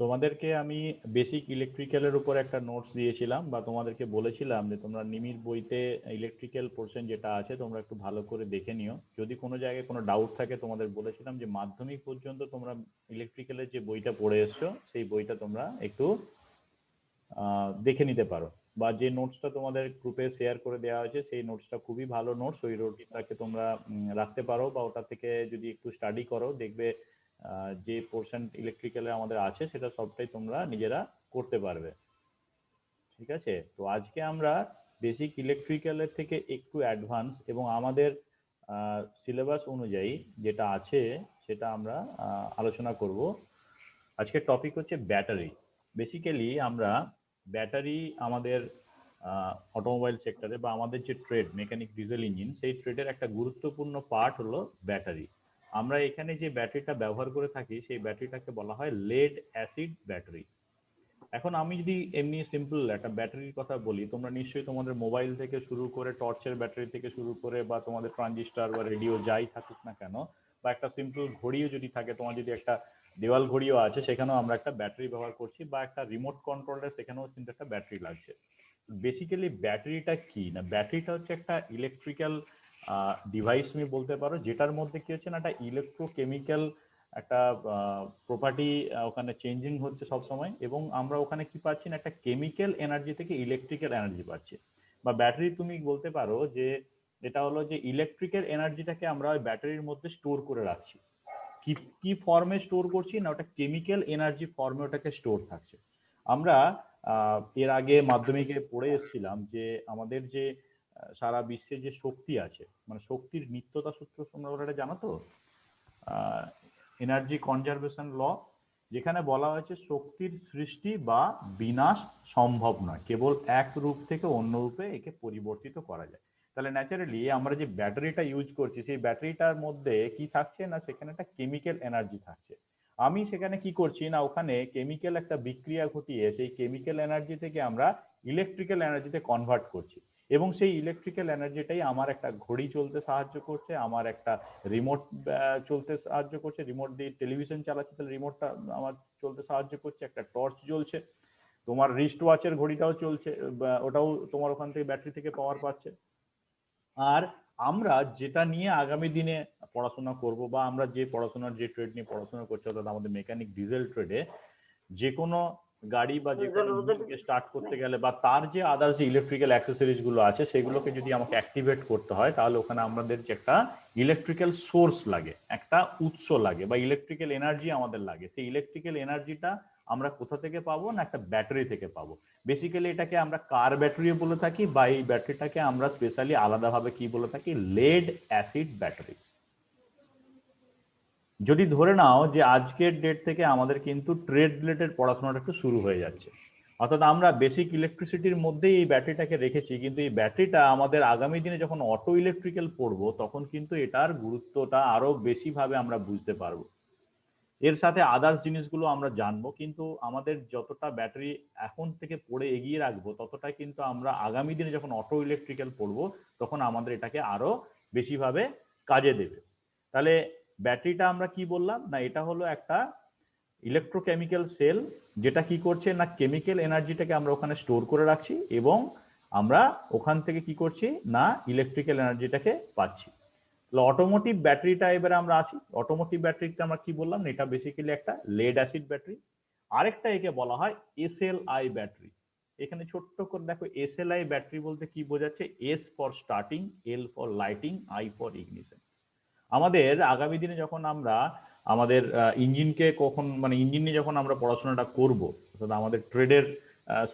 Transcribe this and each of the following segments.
তোমাদেরকে আমি বেসিক ইলেকট্রিক্যালের উপর একটা নোটস দিয়েছিলাম বা তোমাদেরকে বলেছিলাম যে তোমরা নিমির বইতে ইলেকট্রিক্যাল পোর্শন যেটা আছে তোমরা একটু ভালো করে দেখে নিও। যদি কোনো জায়গায় কোনো ডাউট থাকে তোমাদের বলেছিলাম যে মাধ্যমিক পর্যন্ত তোমরা ইলেকট্রিক্যালের যে বইটা পড়ে এসছো সেই বইটা তোমরা একটু দেখে নিতে পারো, বা যে নোটসটা তোমাদের গ্রুপে শেয়ার করে দেওয়া হয়েছে সেই নোটসটা খুবই ভালো নোটস। ওই নোটসটাকে তোমরা রাখতে পারো, বা ওটা থেকে যদি একটু স্টাডি করো দেখবে যে পোর্শন ইলেকট্রিক্যালে আমাদের আছে সেটা সবটাই তোমরা নিজেরা করতে পারবে। ঠিক আছে, তো আজকে আমরা বেসিক ইলেকট্রিক্যালের থেকে একটু অ্যাডভান্স এবং আমাদের সিলেবাস অনুযায়ী যেটা আছে সেটা আমরা আলোচনা করব। আজকের টপিক হচ্ছে ব্যাটারি। বেসিক্যালি আমরা ব্যাটারি আমাদের অটোমোবাইল সেক্টরে বা আমাদের যে ট্রেড মেকানিক ডিজেল ইঞ্জিন, সেই ট্রেডের একটা গুরুত্বপূর্ণ পার্ট হলো ব্যাটারি। আমরা এখানে যে ব্যাটারিটা ব্যবহার করে থাকি সেই ব্যাটারিটাকে বলা হয় লেড অ্যাসিড ব্যাটারি। এখন আমি যদি এমনি সিম্পল একটা ব্যাটারির কথা বলি, তোমরা নিশ্চয়ই তোমাদের মোবাইল থেকে শুরু করে টর্চের ব্যাটারি থেকে শুরু করে বা তোমাদের ট্রানজিস্টার বা রেডিও যাই থাকুক না কেন, বা একটা সিম্পল ঘড়িও যদি থাকে, তোমার যদি একটা দেওয়াল ঘড়িও আছে সেখানেও আমরা একটা ব্যাটারি ব্যবহার করছি, বা একটা রিমোট কন্ট্রোলের সেখানেও কিন্তু একটা ব্যাটারি লাগছে। বেসিক্যালি ব্যাটারিটা কি না, ব্যাটারিটা হচ্ছে একটা ইলেকট্রিক্যাল ডিভাইস তুমি বলতে পারো, যেটার মধ্যে কি হচ্ছে না একটা ইলেকট্রোকেমিক্যাল একটা প্রপার্টি ওখানে চেঞ্জিং হচ্ছে সব সময়, এবং আমরা ওখানে কি পাচ্ছি না একটা কেমিক্যাল এনার্জি থেকে ইলেকট্রিক্যাল এনার্জি পাচ্ছি। বা ব্যাটারি তুমি বলতে পারো যে এটা হলো যে ইলেকট্রিক্যাল এনার্জিটাকে আমরা ওই ব্যাটারির মধ্যে স্টোর করে রাখছি। কি কি ফর্মে স্টোর করছি না, ওটা কেমিক্যাল এনার্জি ফর্মে ওটাকে স্টোর থাকছে। আমরা এর আগে মাধ্যমিকে পড়ে এসেছিলাম যে আমাদের যে সারা বিশ্বে যে শক্তি আছে, মানে শক্তির নিত্যতা সূত্র তোমরা ওটা জানো তো, এনার্জি কনজারভেশন ল, যেখানে বলা হয়েছে শক্তির সৃষ্টি বা বিনাশ সম্ভব নয়, কেবল এক রূপ থেকে অন্য রূপে একে পরিবর্তিত করা যায়। তাহলে ন্যাচারালি আমরা যে ব্যাটারিটা ইউজ করছি সেই ব্যাটারিটার মধ্যে কি থাকছে না, সেখানে একটা কেমিক্যাল এনার্জি থাকছে। আমি সেখানে কি করছি না, ওখানে কেমিক্যাল একটা বিক্রিয়া ঘটিয়ে সেই কেমিক্যাল এনার্জি থেকে আমরা ইলেকট্রিক্যাল এনার্জিতে কনভার্ট করছি, এবং সেই ইলেকট্রিক্যাল এনার্জিটাই আমার একটা ঘড়ি চলতে সাহায্য করছে, আমার একটা রিমোট চলতে সাহায্য করছে, রিমোট দিয়ে টেলিভিশন চালাচ্ছি তাহলে রিমোটটা আমার চলতে সাহায্য করছে, একটা টর্চ জ্বলছে, তোমার রিস্ট ওয়াচের ঘড়িটাও চলছে, ওটাও তোমার ওখান থেকে ব্যাটারি থেকে পাওয়ার পাচ্ছে। আর আমরা যেটা নিয়ে আগামী দিনে পড়াশোনা করব, বা আমরা যে পড়াশোনার যে ট্রেড নিয়ে পড়াশোনা করছি অর্থাৎ আমাদের মেকানিক ডিজেল ট্রেডে, যে কোনো গাড়ি বা যে কোনো ইঞ্জিনকে স্টার্ট করতে গেলে বা তার যে আদার্স যে ইলেকট্রিক্যাল অ্যাক্সেসরিজ গুলো আছে সেগুলোকে যদি আমাকে অ্যাক্টিভেট করতে হয়, তাহলে ওখানে আমাদের যে একটা ইলেকট্রিক্যাল সোর্স লাগে, একটা উৎস লাগে, বা ইলেকট্রিক্যাল এনার্জি আমাদের লাগে। সেই ইলেকট্রিক্যাল এনার্জিটা আমরা কোথা থেকে পাবো না, একটা ব্যাটারি থেকে পাবো। বেসিক্যালি এটাকে আমরা কার ব্যাটারিও বলে থাকি, বা এই ব্যাটারিটাকে আমরা স্পেশালি আলাদাভাবে কি বলে থাকি, লেড অ্যাসিড ব্যাটারি। যদি ধরে নাও যে আজকের ডেট থেকে আমাদের কিন্তু ট্রেড রিলেটেড পড়াশোনাটা একটু শুরু হয়ে যাচ্ছে, অর্থাৎ আমরা বেসিক ইলেকট্রিসিটির মধ্যেই এই ব্যাটারিটাকে রেখেছি, কিন্তু এই ব্যাটারিটা আমাদের আগামী দিনে যখন অটো ইলেকট্রিক্যাল পড়বো তখন কিন্তু এটার গুরুত্বটা আরো বেশি ভাবে আমরা বুঝতে পারবো। এর সাথে আদার্স জিনিসগুলো আমরা জানবো, কিন্তু আমাদের যতটা ব্যাটারি এখন থেকে পড়ে এগিয়ে রাখবো ততটা কিন্তু আমরা আগামী দিনে যখন অটো ইলেকট্রিক্যাল পড়বো তখন আমাদের এটাকে আরো বেশিভাবে কাজে দেবে। তাহলে ব্যাটারিটা আমরা কি বললাম না, এটা হলো একটা ইলেকট্রোকেমিক্যাল সেল, যেটা কি করছে না কেমিক্যাল এনার্জিটাকে আমরা ওখানে স্টোর করে রাখছি, এবং আমরা ওখান থেকে কি করছি না ইলেকট্রিক্যাল এনার্জিটাকে পাচ্ছি। অটোমোটিভ ব্যাটারিটা এবারে আমরা আসি। অটোমোটিভ ব্যাটারিটা আমরা কি বললাম, এটা বেসিক্যালি একটা লেড অ্যাসিড ব্যাটারি। আরেকটা একে বলা হয় এসএলআই ব্যাটারি। এখানে ছোট্ট করে দেখো এসএলআই ব্যাটারি বলতে কি বোঝাচ্ছে, S for starting, L for lighting, I for ignition. আমাদের আগামী দিনে যখন আমরা আমাদের ইঞ্জিনকে কখন মানে ইঞ্জিন নিয়ে যখন আমরা পড়াশোনাটা করব, অর্থাৎ আমাদের ট্রেডের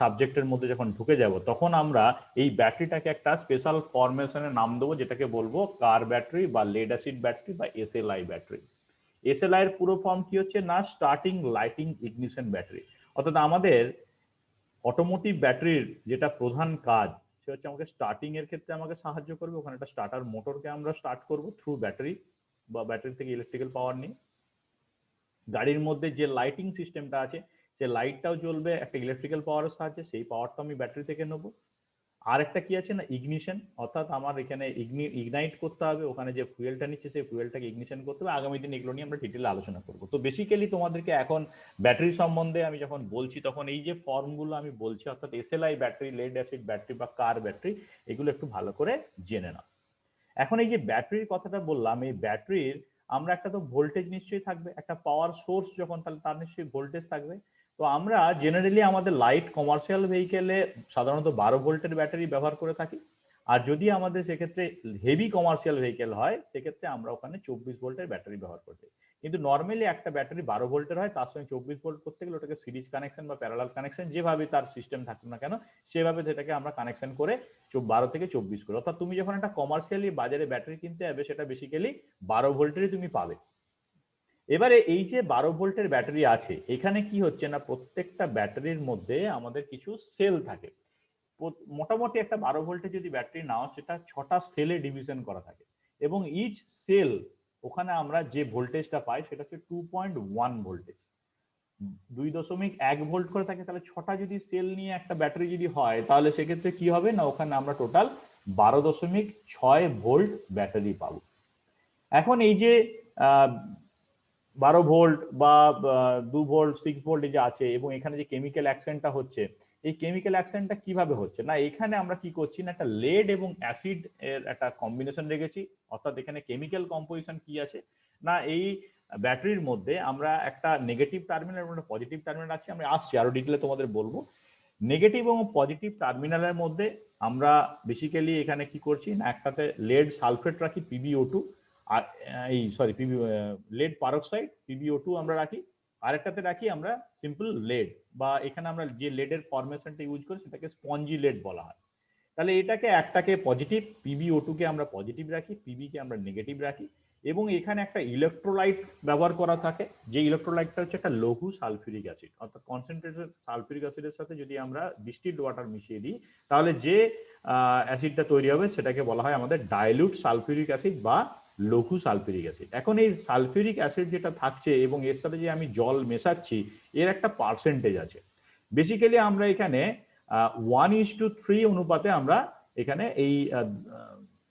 সাবজেক্টের মধ্যে যখন ঢুকে যাব, তখন আমরা এই ব্যাটারিটাকে একটা স্পেশাল ফরমেশনের নাম দেবো, যেটাকে বলবো কার ব্যাটারি বা লেড অ্যাসিড ব্যাটারি বা এসএলআই ব্যাটারি। এসএলআই এর পুরো ফর্ম কি হচ্ছে না, স্টার্টিং লাইটিং ইগনিশন ব্যাটারি। অর্থাৎ আমাদের অটোমোটিভ ব্যাটারির যেটা প্রধান কাজ সে হচ্ছে আমাকে স্টার্টিং এর ক্ষেত্রে আমাকে সাহায্য করবে, ওখানে একটা স্টার্টার মোটরকে আমরা স্টার্ট করব থ্রু ব্যাটারি বা ব্যাটারি থেকে ইলেকট্রিক্যাল পাওয়ার নিয়ে। গাড়ির মধ্যে যে লাইটিং সিস্টেমটা আছে সে লাইটটাও জ্বলবে একটা ইলেকট্রিক্যাল পাওয়ারের সাহায্যে, সেই পাওয়ারটা আমি ব্যাটারি থেকে নেবো। আর একটা কি আছে না, ইগনিশন, অর্থাৎ আমার এখানে ইগনাইট করতে হবে, ওখানে যে ফুয়েলটা নিচ্ছে সেই ফুয়েলটাকে ইগনিশন করতে হবে। আগামী দিন এগুলো নিয়ে আমরা ডিটেলে আলোচনা করবো। তো বেসিক্যালি তোমাদেরকে এখন ব্যাটারি সম্বন্ধে আমি যখন বলছি তখন এই যে ফর্মগুলো আমি বলছি, অর্থাৎ এসএলআই ব্যাটারি, লেড অ্যাসিড ব্যাটারি বা কার ব্যাটারি, এগুলো একটু ভালো করে জেনে নাও। এখন এই যে ব্যাটারির কথাটা বললাম, এই ব্যাটারির আমরা একটা তো ভোল্টেজ নিশ্চয়ই থাকবে, একটা পাওয়ার সোর্স যখন, তাহলে তার নিশ্চয়ই ভোল্টেজ থাকবে। তো আমরা জেনারেলি আমাদের লাইট কমার্শিয়াল ভেহিকেলে সাধারণত 12 ভোল্টের ব্যাটারি ব্যবহার করে থাকি। আর যদি আমাদের সেক্ষেত্রে হেভি কমার্শিয়াল ভেহিকেল হয় সেক্ষেত্রে আমরা ওখানে 24 ভোল্টের ব্যাটারি ব্যবহার করতে। কিন্তু নর্মালি একটা ব্যাটারি 12 ভোল্টের হয়, তার সঙ্গে 24 ভোল্ট করতে গেলে ওটাকে সিরিজ কানেকশন বা প্যারালাল কানেকশন, যেভাবে তার সিস্টেম থাকুক না কেন সেভাবে সেটাকে আমরা কানেকশন করে 12 থেকে 24 করে। অর্থাৎ তুমি যখন একটা কমার্শিয়ালি বাজারে ব্যাটারি কিনতে যাবে সেটা বেসিক্যালি 12 ভোল্টেরই তুমি পাবে। এবারে এই যে 12 ভোল্টের ব্যাটারি আছে, এখানে কি হচ্ছে না, প্রত্যেকটা ব্যাটারির মধ্যে আমাদের কিছু সেল থাকে। মোটামুটি একটা 12 ভোল্টের যদি ব্যাটারি নাও, সেটা 6টা সেলে ডিভিশন করা থাকে, এবং ইচ সেল ওখানে আমরা যে ভোল্টেজটা পাই সেটা হচ্ছে 2.1 ভোল্টেজ, 2.1 ভোল্ট করে থাকে। তাহলে 6টা যদি সেল নিয়ে একটা ব্যাটারি যদি হয়, তাহলে সেক্ষেত্রে কি হবে না, ওখানে আমরা টোটাল 12.6 ভোল্ট ব্যাটারি পাবো। এখন এই যে 12 ভোল্ট বা 2 ভোল্ট 6 ভোল্ট এই যে আছে, এবং এখানে যে কেমিক্যাল অ্যাকশনটা হচ্ছে, এই কেমিক্যাল অ্যাকশনটা কিভাবে হচ্ছে না, এখানে আমরা কি করছি না, একটা লেড এবং অ্যাসিড এর একটা কম্বিনেশন রেখেছি। অর্থাৎ এখানে কেমিক্যাল কম্পোজিশন কি আছে না, এই ব্যাটারির মধ্যে আমরা একটা নেগেটিভ টার্মিনাল এবং একটা পজিটিভ টার্মিনাল আছে, আমি আসছি আরো ডিটেলে তোমাদের বলবো। নেগেটিভ এবং পজিটিভ টার্মিনালের মধ্যে আমরা বেসিক্যালি এখানে কি করছি না, একটাতে লেড সালফেট রাখি PbO2, আর এই সরি লেড পারক্সাইড PbO2 আমরা রাখি, আরেকটাতে রাখি আমরা সিম্পল লেড, বা এখানে আমরা যে লেডের ফরমেশনটা ইউজ করি সেটাকে স্পঞ্জি লেড বলা হয়। তাহলে এটাকে একটাকে পজিটিভ PbO2 কে আমরা পজিটিভ রাখি, PB কে আমরা নেগেটিভ রাখি, এবং এখানে একটা ইলেকট্রোলাইট ব্যবহার করা থাকে, যে ইলেকট্রোলাইটটা হচ্ছে একটা লঘু সালফিউরিক অ্যাসিড। অর্থাৎ কনসেন্ট্রেটেড সালফিউরিক অ্যাসিডের সাথে যদি আমরা ডিস্টিলড ওয়াটার মিশিয়ে দিই, তাহলে যে অ্যাসিডটা তৈরি হবে সেটাকে বলা হয় আমাদের ডাইলিউট সালফিউরিক অ্যাসিড বা লঘু সালফিউরিক অ্যাসিড। এখন এই সালফিউরিক অ্যাসিড যেটা থাকছে এবং এর সাথে যে আমি জল মেশাচ্ছি, এর একটা পার্সেন্টেজ আছে। বেসিক্যালি আমরা এখানে 1:3 অনুপাতে আমরা এখানে এই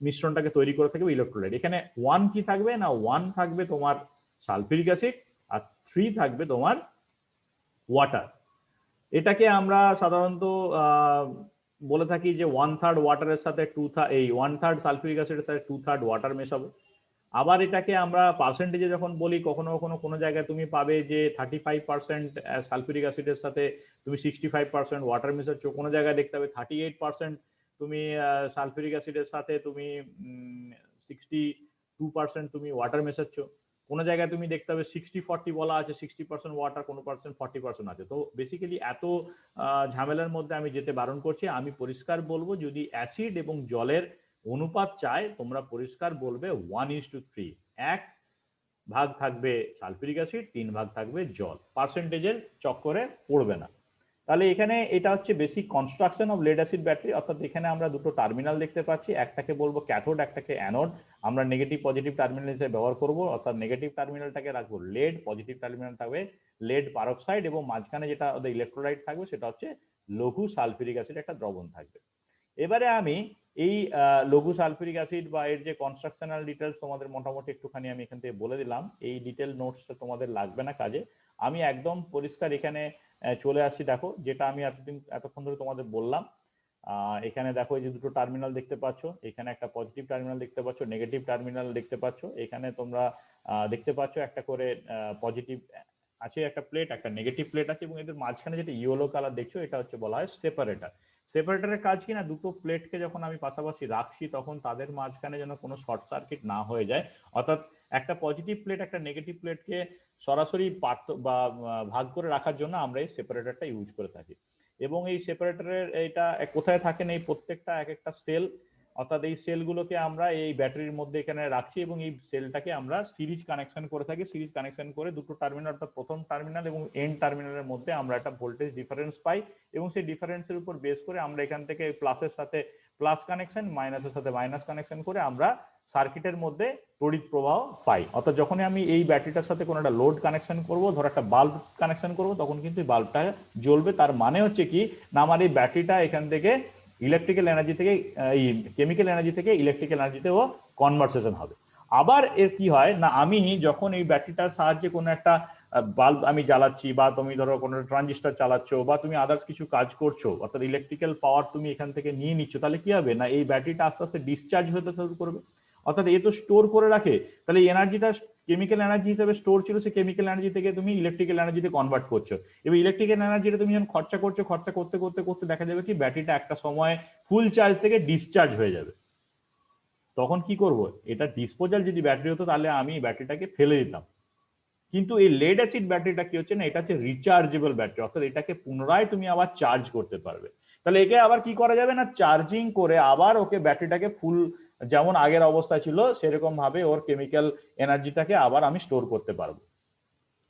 মিশ্রণটাকে তৈরি করে থাকবে ইলেকট্রোলাইট। এখানে 1 কি থাকবে না, 1 থাকবে তোমার সালফিউরিক অ্যাসিড, আর 3 থাকবে তোমার ওয়াটার। এটাকে আমরা সাধারণত বলে থাকি যে 1/3 ওয়াটারের সাথে 1/3 সালফিউরিক অ্যাসিডের সাথে 2/3 ওয়াটার মেশাবো। আবার এটাকে আমরা পার্সেন্টেজে যখন বলি, কখনো কখনো কোনো জায়গায় তুমি পাবে যে 35% সালফিউরিক অ্যাসিডের সাথে তুমি 65% ওয়াটার মেশাচ্ছ, কোনো জায়গায় দেখতে হবে 38% তুমি সালফিউরিক অ্যাসিডের সাথে তুমি 62% তুমি ওয়াটার মেশাচ্ছ, কোনো জায়গায় তুমি দেখতে হবে 60-40 বলা আছে, 60% ওয়াটার, কোনো পার্সেন্ট 40% আছে। তো বেসিক্যালি এত ঝামেলার মধ্যে আমি যেতে বারণ করছি। আমি পরিষ্কার বলবো, যদি অ্যাসিড এবং জলের অনুপাত চাই, তোমরা পরিষ্কার বলবে 1:3, 1 ভাগ থাকবে সালফিউরিক অ্যাসিড, 3 ভাগ থাকবে জল, পার্সেন্টেজের চক্করে পড়বে না। তাহলে এখানে এটা হচ্ছে basic construction of lead acid battery. অর্থাৎ এখানে আমরা দুটো টার্মিনাল দেখতে পাচ্ছি, একটাকে বলবো ক্যাথোড, একটাকে অ্যানোড। আমরা নেগেটিভ পজিটিভ টার্মিনাল হিসেবে ব্যবহার করব। অর্থাৎ নেগেটিভ টার্মিনালটাকে রাখবো লেড, পজিটিভ টার্মিনাল থাকবে লেড পারক্সাইড, এবং মাঝখানে যেটা ওদের ইলেকট্রোলাইট থাকবে সেটা হচ্ছে লঘু সালফিউরিক অ্যাসিড, একটা দ্রবণ থাকবে। এবারে আমি এই লঘু সালফিউরিক অ্যাসিড বা এর যে কনস্ট্রাকশনাল ডিটেলস তোমাদের মোটামুটি একটুখানি আমি এখান থেকে বলে দিলাম। এই ডিটেল নোটসটা তোমাদের লাগবে না কাজে, আমি একদম পরিষ্কার এখানে চলে আসছি। দেখো, যেটা আমি এতক্ষণ ধরে তোমাদের বললাম, এখানে দেখো এই যে দুটো টার্মিনাল দেখতে পাচ্ছ, এখানে একটা পজিটিভ টার্মিনাল দেখতে পাচ্ছ, নেগেটিভ টার্মিনাল দেখতে পাচ্ছ। এখানে তোমরা দেখতে পাচ্ছ একটা করে পজিটিভ আছে একটা প্লেট, একটা নেগেটিভ প্লেট আছে, এবং এদের মাঝখানে যেটা ইয়েলো কালার দেখছো এটা হচ্ছে বলা হয় সেপারেটর। সেপারেটরের কাজ কি না, দুটো প্লেটকে যখন আমি পাশাপাশি রাখছি তখন তাদের মাঝখানে যেন কোনো শর্ট সার্কিট না হয়ে যায়। অর্থাৎ একটা পজিটিভ প্লেট একটা নেগেটিভ প্লেটকে সরাসরি ভাগ করে রাখার জন্য আমরা এই সেপারেটরটা ইউজ করে থাকি। এবং এই সেপারেটরের এটা কোথায় থাকে না, এই প্রত্যেকটা এক একটা সেল, অর্থাৎ এই সেলগুলোকে আমরা এই ব্যাটারির মধ্যে এখানে রাখছি, এবং এই সেলটাকে আমরা সিরিজ কানেকশন করে থাকি। সিরিজ কানেকশন করে দুটো টার্মিনাল, অর্থাৎ প্রথম টার্মিনাল এবং এন্ড টার্মিনালের মধ্যে আমরা একটা ভোল্টেজ ডিফারেন্স পাই, এবং সেই ডিফারেন্সের উপর বেস করে আমরা এখান থেকে প্লাসের সাথে প্লাস কানেকশন, মাইনাসের সাথে মাইনাস কানেকশন করে আমরা সার্কিটের মধ্যে তড়িৎ প্রবাহ পাই। অর্থাৎ যখনই আমি এই ব্যাটারিটার সাথে কোনো একটা লোড কানেকশন করব, ধর একটা বাল্ব কানেকশন করব, তখন কিন্তু বাল্বটা জ্বলবে। তার মানে হচ্ছে কি না, আমার এই ব্যাটারিটা এখান থেকে ইলেকট্রিক্যাল এনার্জি থেকে এই কেমিক্যাল এনার্জি থেকে ইলেকট্রিক্যাল এনার্জিতে ও কনভার্সেশন হবে। আবার এর কি হয় না, আমি যখন এই ব্যাটারিটার সাহায্যে কোনো একটা বাল্ব আমি জ্বালাচ্ছি, বা তুমি ধরো কোনো ট্রানজিস্টার চালাচ্ছ, বা তুমি আদার্স কিছু কাজ করছো, অর্থাৎ ইলেকট্রিক্যাল পাওয়ার তুমি এখান থেকে নিয়ে নিচ্ছ, তাহলে কি হবে না এই ব্যাটারিটা আস্তে আস্তে ডিসচার্জ হতে শুরু করবে। অর্থাৎ এ তো স্টোর করে রাখে, তাহলে এই এনার্জিটা কেমিক্যাল এনার্জি হিসেবে স্টোর ছিল, সে কেমিক্যাল এনার্জি থেকে তুমি ইলেকট্রিক্যাল এনার্জিতে কনভার্ট করছো। এবার ইলেকট্রিক্যাল এনার্জিটা তুমি যখন খরচা করছো, খরচা করতে করতে করতে দেখা যাবে কি ব্যাটারিটা একটা সময় ফুল চার্জ থেকে ডিসচার্জ হয়ে যাবে। তখন কি করব, এটা ডিসপোজাল যদি ব্যাটারি হতো তাহলে আমি ব্যাটারিটাকে ফেলে দিতাম। কিন্তু এই লেড অ্যাসিড ব্যাটারিটা কি হচ্ছে না, এটা হচ্ছে রিচার্জেবল ব্যাটারি, অর্থাৎ এটাকে পুনরায় তুমি আবার চার্জ করতে পারবে। তাহলে একে আবার কি করা যাবে না, চার্জিং করে আবার ওকে ব্যাটারিটাকে ফুল যেমন আগের অবস্থা ছিল সেরকম ভাবে ওর কেমিক্যাল এনার্জিটাকে আবার আমি স্টোর করতে পারবো।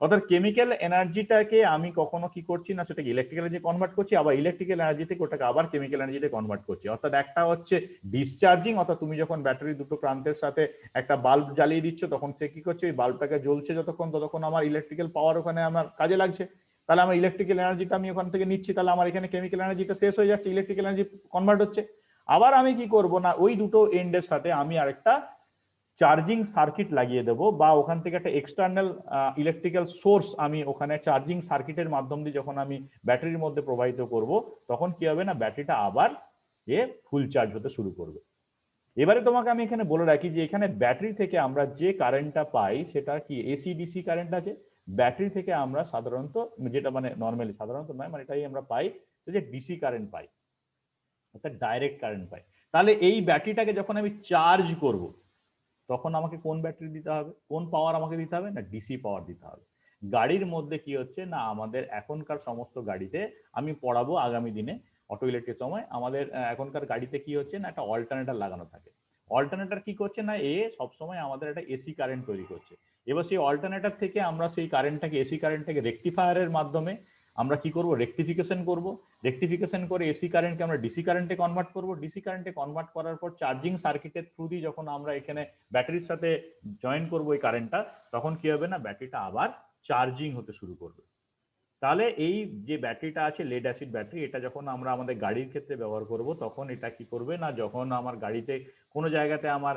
অর্থাৎ কেমিক্যাল এনার্জিটাকে আমি কখনো কি করছি না, সেটাকে ইলেকট্রিক্যাল এনার্জি কনভার্ট করছি, আবার ইলেকট্রিক্যাল এনার্জি থেকে ওটাকে আবার কেমিক্যাল এনার্জিতে কনভার্ট করছি। অর্থাৎ একটা হচ্ছে ডিসচার্জিং, অর্থাৎ তুমি যখন ব্যাটারি দুটো প্রান্তের সাথে একটা বাল্ব জ্বালিয়ে দিচ্ছ, তখন সে কি করছে, ওই বাল্বটাকে জ্বলছে যতক্ষণ, ততক্ষণ আমার ইলেকট্রিক্যাল পাওয়ার ওখানে আমার কাজে লাগছে, তাহলে আমার ইলেকট্রিক্যাল এনার্জিটা আমি ওখান থেকে নিচ্ছি, তাহলে আমার এখানে কেমিক্যাল এনার্জিটা শেষ হয়ে যাচ্ছে, ইলেকট্রিক্যাল এনার্জি কনভার্ট হচ্ছে। আবার আমি কি করব না, ওই দুটো এন্ডের সাথে আমি আরেকটা চার্জিং সার্কিট লাগিয়ে দেবো, বা ওখান থেকে একটা এক্সটার্নাল ইলেকট্রিক্যাল সোর্স আমি ওখানে চার্জিং সার্কিটের মাধ্যম দিয়ে যখন আমি ব্যাটারির মধ্যে প্রবাহিত করব, তখন কি হবে না ব্যাটারিটা আবার ফুল চার্জ হতে শুরু করবে। এবারে তোমাকে আমি এখানে বলে রাখি যে এখানে ব্যাটারি থেকে আমরা যে কারেন্টটা পাই সেটা কি এসি ডিসি কারেন্ট আছে। ব্যাটারি থেকে আমরা সাধারণত, যেটা মানে নর্মালি সাধারণত নয়, মানে এটাই আমরা পাই যে ডিসি কারেন্ট পাই, অর্থাৎ ডাইরেক্ট কারেন্ট পাই। তাহলে এই ব্যাটারিটাকে যখন আমি চার্জ করব, তখন আমাকে কোন ব্যাটারি দিতে হবে, কোন পাওয়ার আমাকে দিতে হবে না, ডিসি পাওয়ার দিতে হবে। গাড়ির মধ্যে কি হচ্ছে না, আমাদের এখনকার সমস্ত গাড়িতে আমি পড়াবো আগামী দিনে অটো ইলেকট্রিক সময়, আমাদের এখনকার গাড়িতে কি হচ্ছে না, একটা অল্টারনেটর লাগানো থাকে। অল্টারনেটর কি করছে না, সবসময় আমাদের একটা এসি কারেন্ট তৈরি করছে। এবার সেই অল্টারনেটর থেকে আমরা সেই কারেন্টটাকে, এসি কারেন্টটাকে রেকটিফায়ারের মাধ্যমে আমরা কি করব, রেকটিফিকেশন করব। রেকটিফিকেশন করে এসি কারেন্টকে আমরা ডিসি কারেন্টে কনভার্ট করব। ডিসি কারেন্টে কনভার্ট করার পর চার্জিং সার্কিটের থ্রু দিয়ে যখন আমরা এখানে ব্যাটারির সাথে জয়েন করব এই কারেন্টটা, তখন কি হবে না ব্যাটারিটা আবার চার্জিং হতে শুরু করবে। তাহলে এই যে ব্যাটারিটা আছে লেড অ্যাসিড ব্যাটারি, এটা যখন আমরা আমাদের গাড়ির ক্ষেত্রে ব্যবহার করব, তখন এটা কি করবে না, যখন আমার গাড়িতে কোনো জায়গাতে আমার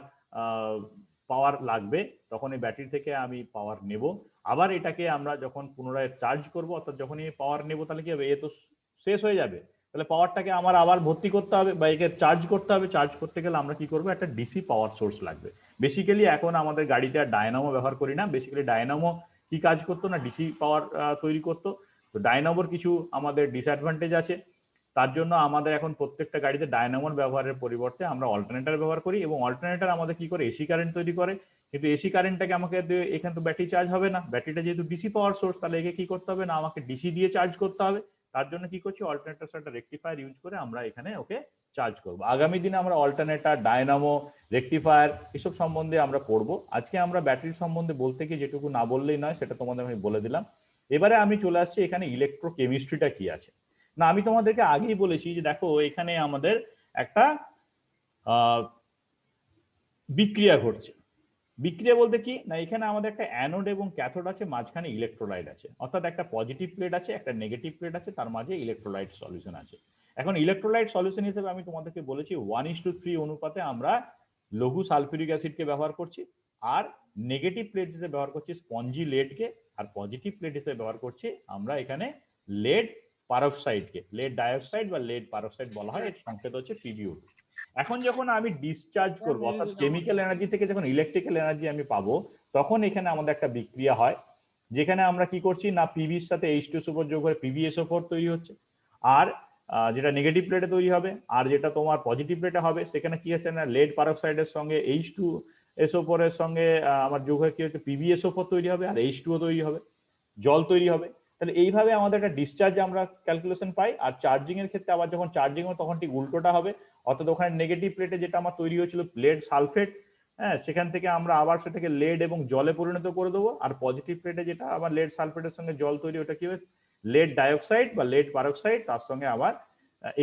পাওয়ার লাগবে, তখন এই ব্যাটারি থেকে আমি পাওয়ার নেব। আবার এটাকে আমরা যখন পুনরায় চার্জ করব, অর্থাৎ যখন এই পাওয়ার নেব, তাহলে কি হবে, এ তো শেষ হয়ে যাবে, তাহলে পাওয়ারটাকে আমার আবার ভর্তি করতে হবে বা একে চার্জ করতে হবে। চার্জ করতে গেলে আমরা কি করব, একটা ডিসি পাওয়ার সোর্স লাগবে। বেসিক্যালি এখন আমাদের গাড়িতে আর ডায়নামো ব্যবহার করি না। বেসিক্যালি ডায়নামো কি কাজ করতো না, ডিসি পাওয়ার তৈরি করতো। তো ডায়নামোর কিছু আমাদের ডিসঅ্যাডভান্টেজ আছে, তার জন্য আমাদের এখন প্রত্যেকটা গাড়িতে ডায়নামোর ব্যবহারের পরিবর্তে আমরা অল্টারনেটর ব্যবহার করি, এবং অল্টারনেটর আমাদের কি করে, এসি কারেন্ট তৈরি করে। কিন্তু এসি কারেন্টটাকে আমাকে এখানে তো ব্যাটারি চার্জ হবে না, ব্যাটারিটা যেহেতু ডিসি পাওয়ার সোর্স, তাহলে একে কি করতে হবে না, আমাকে ডিসি দিয়ে চার্জ করতে হবে। তার জন্য কি করছি, অল্টারনেটর একটা রেকটিফায়ার ইউজ করে আমরা এখানে ওকে চার্জ করব। আগামী দিনে আমরা অল্টারনেটর, ডায়নামো, রেকটিফায়ার এসব সম্বন্ধে আমরা পড়বো। আজকে আমরা ব্যাটারি সম্বন্ধে বলতে গিয়ে যেটুকু না বললেই নয়, সেটা তোমাদের আমি বলে দিলাম। এবারে আমি চলে আসছি এখানে ইলেকট্রোকেমিস্ট্রিটা কি আছে। না, আমি তোমাদেরকে আগেই বলেছি যে দেখো এখানে আমাদের একটা বিক্রিয়া ঘটছে। বিক্রিয়া বলতে কি না, এখানে আমাদের একটা অ্যানোড এবং ক্যাথোড আছে, মাঝখানে ইলেকট্রোলাইট আছে, অর্থাৎ একটা পজিটিভ প্লেট আছে, একটা নেগেটিভ প্লেট আছে, তার মাঝে ইলেকট্রোলাইট সলিউশন আছে। এখন ইলেকট্রোলাইট সলিউশন হিসেবে আমি তোমাদেরকে বলেছি 1:3 অনুপাতে আমরা লঘু সালফিউরিক অ্যাসিডকে ব্যবহার করছি, আর নেগেটিভ প্লেট হিসেবে ব্যবহার করছি স্পঞ্জি লেডকে, আর পজিটিভ প্লেট হিসেবে ব্যবহার করছি আমরা এখানে লেড পারক্সাইডকে। লেড ডাইঅক্সাইড বা লেড পারক্সাইড বলা হয়, এর সংকেত হচ্ছে PbO2। এখন যখন আমি ডিসচার্জ করব, অর্থাৎ কেমিক্যাল এনার্জি থেকে যখন ইলেকট্রিক্যাল এনার্জি আমি পাবো, তখন এখানে আমাদের একটা বিক্রিয়া হয়, যেখানে আমরা কি করছি না, পিভির সাথে H2SO4 যোগ হয়ে PbSO4 তৈরি হচ্ছে। আর যেটা নেগেটিভ প্লেটে তৈরি হবে, আর যেটা তোমার পজিটিভ প্লেটে হবে, সেখানে কি হচ্ছে না, লেড পারক্সাইডের সঙ্গে H2SO4 এর সঙ্গে আমার যোগ হয়ে কি হচ্ছে, PbSO4 তৈরি হবে, আর H2O তৈরি হবে, জল তৈরি হবে। তাহলে এইভাবে আমাদের একটা ডিসচার্জ আমরা ক্যালকুলেশন পাই। আর চার্জিং এর ক্ষেত্রে আবার যখন চার্জিং হবে, তখন ঠিক উল্টোটা হবে, অর্থাৎ ওখানে নেগেটিভ প্লেটে যেটা আমার তৈরি হয়েছিল লেড সালফেট, হ্যাঁ, সেখান থেকে আমরা আবার সেটাকে লেড এবং জলে পরিণত করে দেবো। আর পজিটিভ প্লেটে যেটা আবার লেড সালফেটের সঙ্গে জল তৈরি, ওটা কি হবে, লেড ডাইঅক্সাইড বা লেড পারক্সাইড, তার সঙ্গে আবার